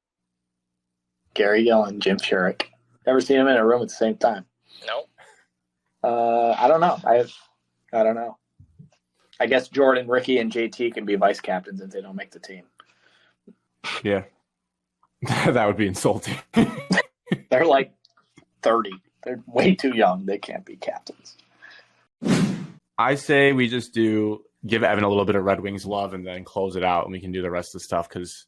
Gary Gillen, Jim Furyk. Never seen him in a room at the same time. Nope. I don't know. I don't know. I guess Jordan, Ricky, and JT can be vice captains if they don't make the team. Yeah. That would be insulting. They're like 30. They're way too young. They can't be captains. I say we just give Evan a little bit of Red Wings love and then close it out, and we can do the rest of the stuff because,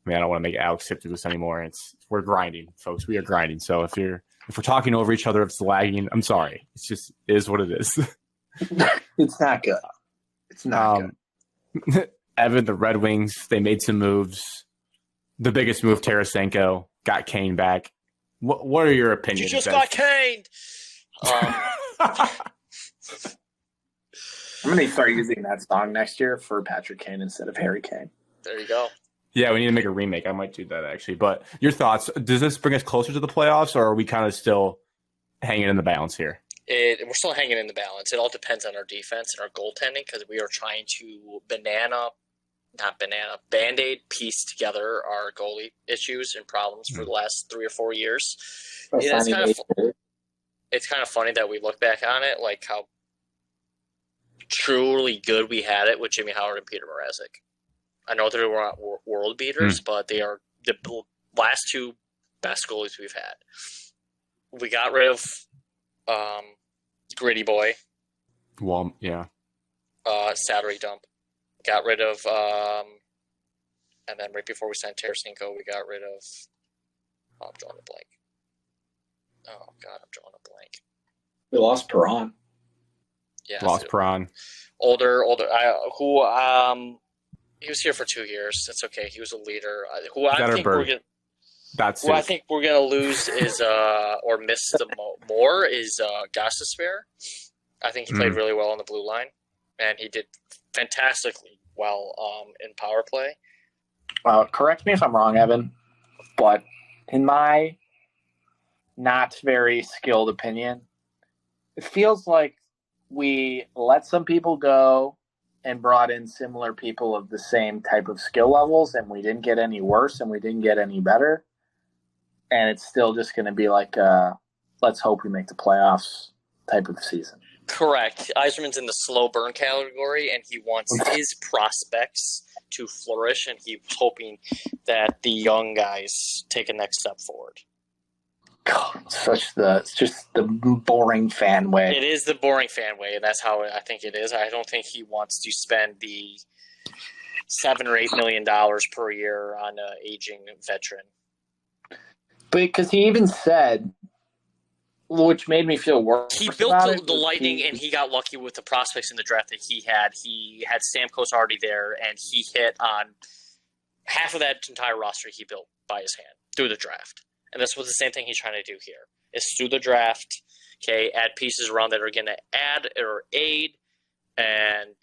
I don't want to make Alex sit through this anymore. We're grinding, folks. We are grinding. So if we're talking over each other, if it's lagging, I'm sorry. It's just it is what it is. It's not good. It's not good. Evan, the Red Wings, they made some moves. The biggest move, Tarasenko, got Kane back. What are your opinions? You just got caned. I'm going to start using that song next year for Patrick Kane instead of Harry Kane. There you go. Yeah, we need to make a remake. I might do that actually. But your thoughts? Does this bring us closer to the playoffs, or are we kind of still hanging in the balance here? We're still hanging in the balance. It all depends on our defense and our goaltending because we are trying to Band-Aid piece together our goalie issues and problems for the last 3 or 4 years. It's kind of funny that we look back on it, like how truly good we had it with Jimmy Howard and Peter Mrazek. I know they were not world beaters, but they are the last 2 best goalies we've had. We got rid of Gritty Boy. Well, yeah. Salary dump. Got rid of, and then right before we signed Tarasenko, we got rid of. Oh, I'm drawing a blank. Oh God, I'm drawing a blank. We lost Perron. Yeah, lost Perron. Older. He was here for 2 years. That's okay. He was a leader. Who I think we're gonna lose is or miss more is Gostisbehere. I think he played really well on the blue line, and he did fantastically well in power play. Correct me if I'm wrong, Evan, but in my not very skilled opinion, it feels like we let some people go and brought in similar people of the same type of skill levels, and we didn't get any worse and we didn't get any better. And it's still just going to be like let's hope we make the playoffs type of season. Correct. Yzerman's in the slow burn category, and he wants his prospects to flourish, and he's hoping that the young guys take a next step forward. God, it's just the boring fan way. It is the boring fan way, and that's how I think it is. I don't think he wants to spend the $7 or $8 million per year on an aging veteran. Because he even said, which made me feel worse. He built the Lightning, and he got lucky with the prospects in the draft that he had. He had Stamkos already there, and he hit on half of that entire roster he built by his hand through the draft. And that's what the same thing he's trying to do here is through the draft, okay, add pieces around that are going to add or aid and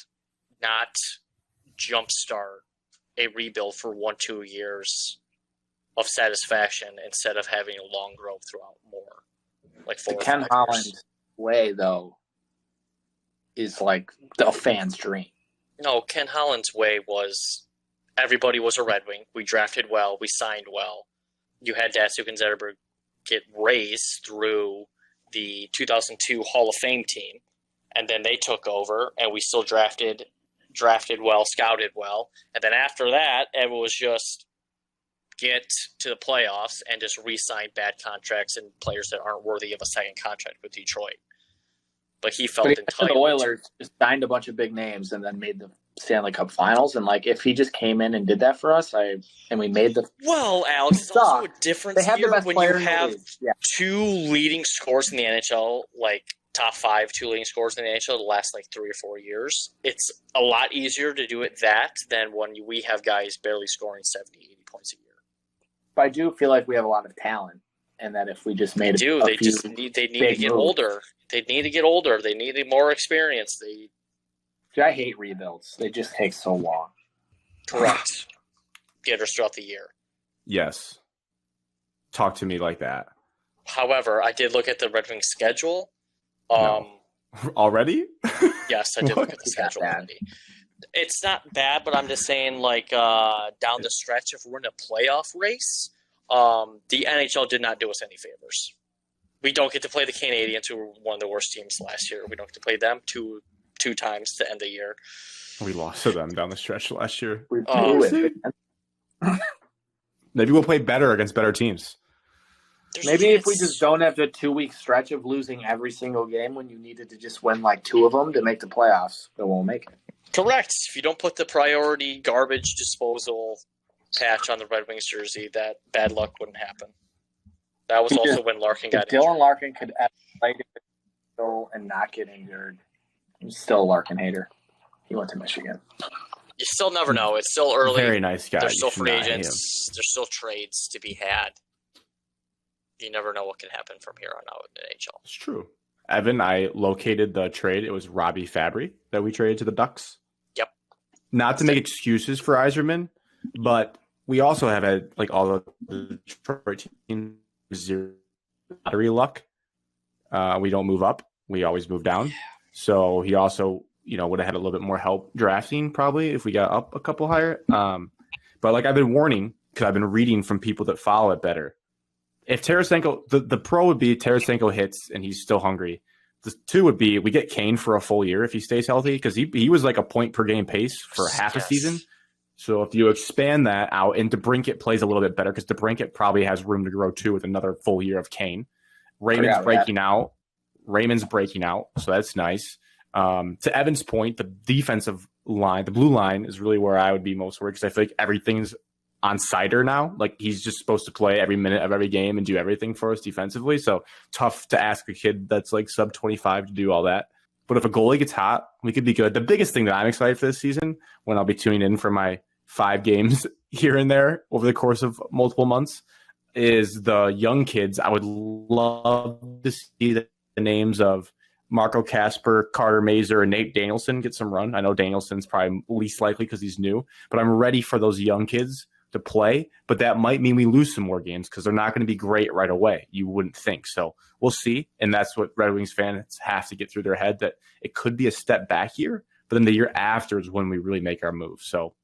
not jumpstart a rebuild for 1-2 years of satisfaction instead of having a long growth throughout more, like 4 or 5 Ken years. Holland way, though, is like the fan's dream. No, Ken Holland's way was everybody was a Red Wing. We drafted well. We signed well. You had Datsuk and Zetterberg get raised through the 2002 Hall of Fame team, and then they took over, and we still drafted well, scouted well, and then after that, it was just get to the playoffs and just re-sign bad contracts and players that aren't worthy of a second contract with Detroit. But he felt entitled. The Oilers just signed a bunch of big names and then made the Stanley Cup Finals, and like if he just came in and did that for us, and we made the Alex, it's also a difference here when you have 2 leading scorers in the NHL, like top 5 2 leading scorers in the NHL the last like 3 or 4 years. It's a lot easier to do it than when we have guys barely scoring 70, 80 points a year. But I do feel like we have a lot of talent, and that if we just made they need to get older. They need to get older. They need more experience. I hate rebuilds. They just take so long. Correct. Getters throughout the year. Yes. Talk to me like that. However, I did look at the Red Wings schedule. No. Already? Yes, I did look at the schedule already. It's not bad, but I'm just saying, like, down the stretch, if we're in a playoff race, the NHL did not do us any favors. We don't get to play the Canadiens, who were one of the worst teams last year. We don't get to play them two times to end the year. We lost to them down the stretch last year. Maybe we'll play better against better teams. Maybe if we just don't have the 2-week stretch of losing every single game when you needed to just win like 2 of them to make the playoffs, then we'll make it. Correct. If you don't put the priority garbage disposal patch on the Red Wings jersey, that bad luck wouldn't happen. That was also when Larkin got injured. Dylan Larkin could play and not get injured. I'm still a Larkin hater. He went to Michigan. You still never know. It's still early. Very nice guy. There's still free agents. There's still trades to be had. You never know what can happen from here on out in the NHL. It's true. Evan, I located the trade. It was Robbie Fabry that we traded to the Ducks. Yep. Not to make excuses for Yzerman, but we also have had like all the Detroit teams zero lottery luck. We don't move up. We always move down. So he also, would have had a little bit more help drafting probably if we got up a couple higher. But like I've been warning, because I've been reading from people that follow it better. If Tarasenko, the pro would be Tarasenko hits and he's still hungry. The two would be we get Kane for a full year if he stays healthy, because he was like a point per game pace for half a season. So if you expand that out, and DeBrincat plays a little bit better because DeBrincat probably has room to grow too with another full year of Kane. Raymond's breaking out. So that's nice. To Evan's point, the defensive line, the blue line, is really where I would be most worried, because I feel like everything's on Sider now. Like he's just supposed to play every minute of every game and do everything for us defensively. So tough to ask a kid that's like sub 25 to do all that. But if a goalie gets hot, we could be good. The biggest thing that I'm excited for this season, when I'll be tuning in for my 5 games here and there over the course of multiple months, is the young kids. I would love to see the names of Marco Kasper, Carter Mazer, and Nate Danielson get some run. I know Danielson's probably least likely because he's new, but I'm ready for those young kids to play. But that might mean we lose some more games because they're not going to be great right away. You wouldn't think. So we'll see. And that's what Red Wings fans have to get through their head, that it could be a step back here, but then the year after is when we really make our move. So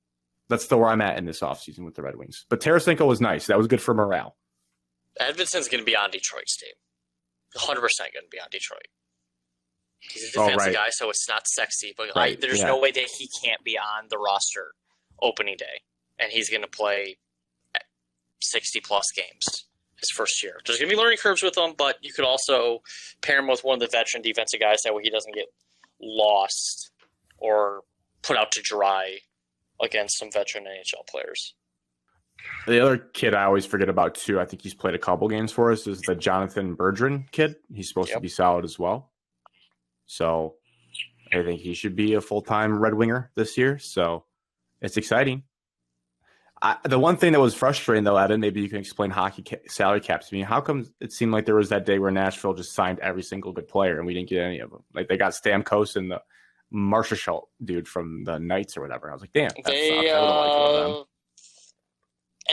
that's still where I'm at in this offseason with the Red Wings. But Tarasenko was nice. That was good for morale. Edvinson's going to be on Detroit's team. 100% going to be on Detroit. He's a defensive guy, so it's not sexy. But there's no way that he can't be on the roster opening day. And he's going to play 60-plus games his first year. There's going to be learning curves with him, but you could also pair him with one of the veteran defensive guys. That way he doesn't get lost or put out to dry against some veteran NHL players. The other kid I always forget about, too, I think he's played a couple games for us, is the Jonathan Bergeron kid. He's supposed to be solid as well. So I think he should be a full-time Red Winger this year. So it's exciting. The one thing that was frustrating, though, Evan, maybe you can explain hockey salary caps to me. How come it seemed like there was that day where Nashville just signed every single good player and we didn't get any of them? Like they got Stamkos and the Marchessault dude from the Knights or whatever. I was like, damn, that sucks. I would have liked one of them.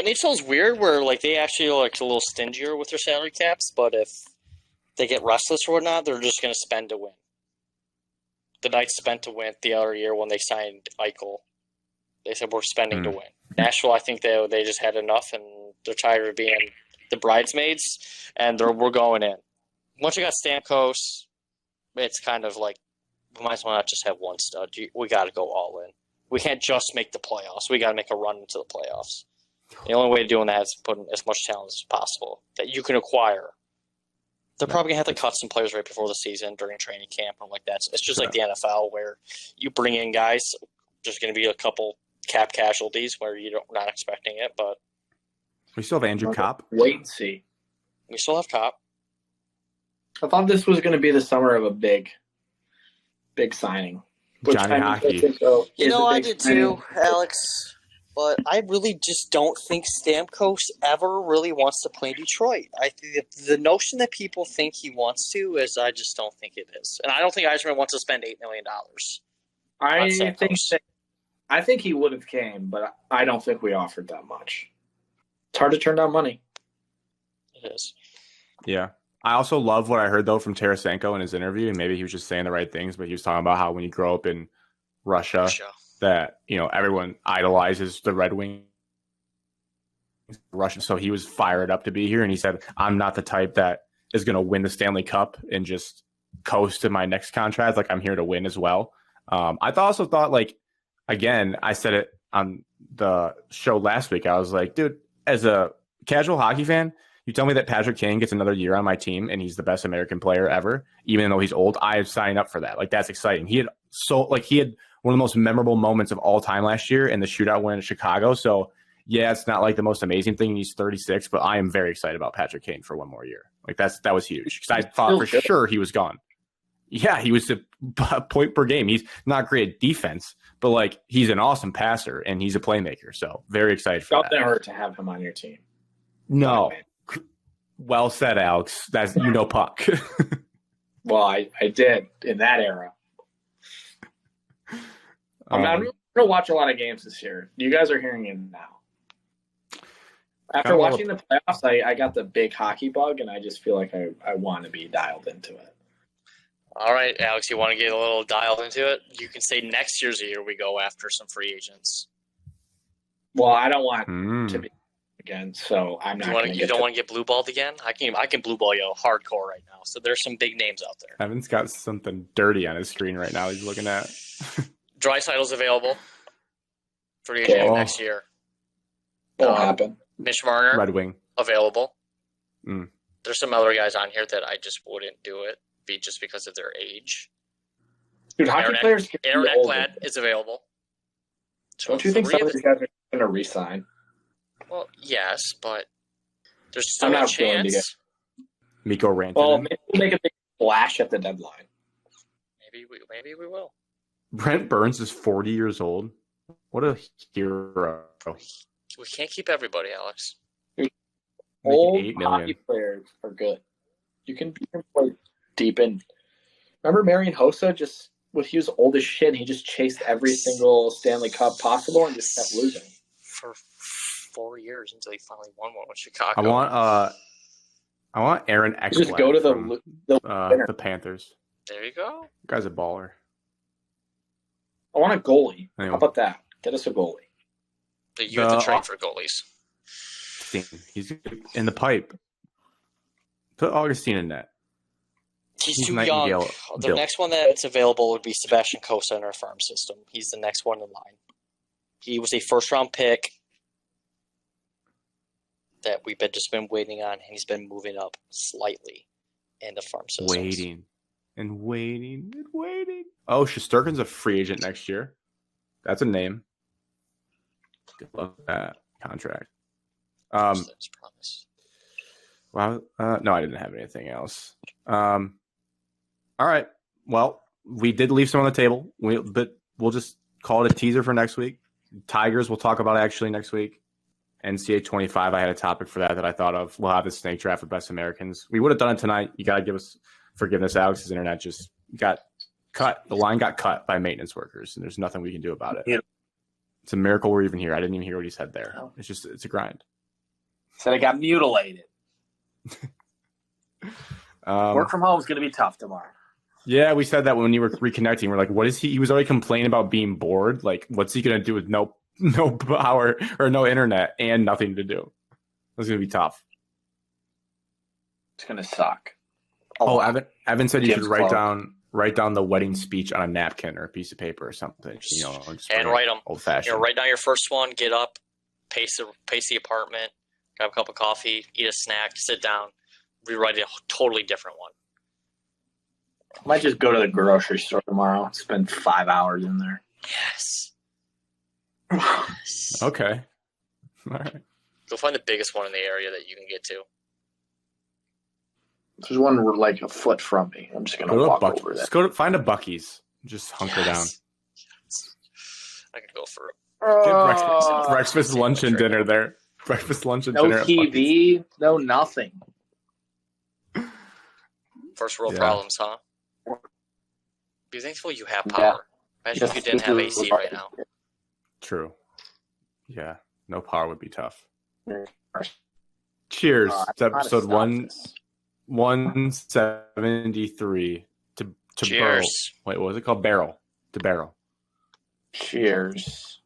NHL's weird where like they actually are like a little stingier with their salary caps, but if they get restless or whatnot, they're just going to spend to win. The Knights spent to win the other year when they signed Eichel. They said we're spending to win. Nashville, I think they just had enough, and they're tired of being the bridesmaids, and we're going in. Once you got Stamkos, it's kind of like we might as well not just have one stud. We got to go all in. We can't just make the playoffs. We got to make a run into the playoffs. The only way of doing that is putting as much talent as possible that you can acquire. They're probably going to have to cut some players right before the season during training camp and like that. It's just like the NFL where you bring in guys, there's going to be a couple cap casualties where you're not expecting it, but we still have Andrew Kopp. Wait and see. We still have Kopp. I thought this was going to be the summer of a big signing. Johnny Hockey. I did too, Alex. But I really just don't think Stamkos ever really wants to play in Detroit. I think the notion that people think he wants to is I just don't think it is. And I don't think Yzerman wants to spend $8 million. I think he would have came, but I don't think we offered that much. It's hard to turn down money. It is. Yeah. I also love what I heard, though, from Tarasenko in his interview. And maybe he was just saying the right things, but he was talking about how when you grow up in Russia. That, everyone idolizes the Red Wings Russian. So he was fired up to be here. And he said, I'm not the type that is going to win the Stanley Cup and just coast to my next contract. Like, I'm here to win as well. I also thought, like, again, I said it on the show last week. I was like, dude, as a casual hockey fan, you tell me that Patrick Kane gets another year on my team and he's the best American player ever, even though he's old, I sign up for that. Like, that's exciting. He had one of the most memorable moments of all time last year in the shootout win in Chicago. So, yeah, it's not like the most amazing thing. He's 36, but I am very excited about Patrick Kane for one more year. Like, that was huge because I thought for sure he was gone. Yeah, he was a point per game. He's not great at defense, but, like, he's an awesome passer, and he's a playmaker. So, very excited for that. Felt that hurt to have him on your team. No. Well said, Alex. That's, puck. Well, I did in that era. I'm not going to watch a lot of games this year. You guys are hearing it now. After watching the playoffs, I got the big hockey bug, and I just feel like I want to be dialed into it. All right, Alex, you want to get a little dialed into it? You can say next year's a year we go after some free agents. Well, I don't want to be again, so I'm not. You don't want to get blue balled again? I can blue ball you hardcore right now. So there's some big names out there. Evan's got something dirty on his screen right now. He's looking at. Dreisaitl's available for the agent next year. Won't happen. Mitch Marner, Red Wing, available. There's some other guys on here that I just wouldn't do it, just because of their age. Dude, hockey players. Aaron Ekblad is available. So don't you think some of these guys are going to resign? Well, yes, but there's still a chance. Mikko Rantanen. Well, maybe we'll make a big splash at the deadline. Maybe we will. Brent Burns is 40 years old. What a hero. We can't keep everybody, Alex. Old hockey players are good. You can play deep in. Remember Marian Hossa he was old as shit, and he just chased every single Stanley Cup possible and just kept losing. For 4 years until he finally won one with Chicago. I want Aaron Ekblad. Just go to the Panthers. There you go. The guy's a baller. I want a goalie. Anyway. How about that? Get us a goalie. You have to train for goalies. He's in the pipe. Put Augustine in net. He's too young. The next one that's available would be Sebastian Cossa in our farm system. He's the next one in line. He was a first-round pick that we've just been waiting on, and he's been moving up slightly in the farm system. Waiting. Oh, Shesterkin's a free agent next year. That's a name. Good luck with that contract. Well, no, I didn't have anything else. All right. Well, we did leave some on the table, but we'll just call it a teaser for next week. Tigers, we'll talk about actually next week. NCAA 25, I had a topic for that I thought of. We'll have the snake draft for Best Americans. We would have done it tonight. You got to give us forgiveness. Alex's internet just got cut. The line got cut by maintenance workers, and there's nothing we can do about it. Yeah. It's a miracle we're even here. I didn't even hear what he said there. It's a grind. Said I got mutilated. Work from home is going to be tough tomorrow. Yeah, we said that when you were reconnecting. We're like, what is he? He was already complaining about being bored. Like, what's he going to do with no power or no internet and nothing to do? It's going to be tough. It's going to suck. Evan said you should write down the wedding speech on a napkin or a piece of paper or something. And write them. Old fashioned. Write down your first one. Get up, pace the apartment, grab a cup of coffee, eat a snack, sit down, rewrite a totally different one. I might just go to the grocery store tomorrow. Spend 5 hours in there. Yes. Okay. All right. Go find the biggest one in the area that you can get to. There's one like a foot from me. I'm just going to walk over there. Just find a Buc-ee's. Just hunker down. Yes. I could go for breakfast, lunch, and dinner there. Breakfast, lunch, and dinner. No TV, no nothing. First world problems, huh? Be thankful you have power. Imagine if you didn't have AC right now. True. Yeah, no power would be tough. Cheers. It's episode 173 to Cheers. Beryl. Wait, what was it called? Beryl. To Beryl. Cheers.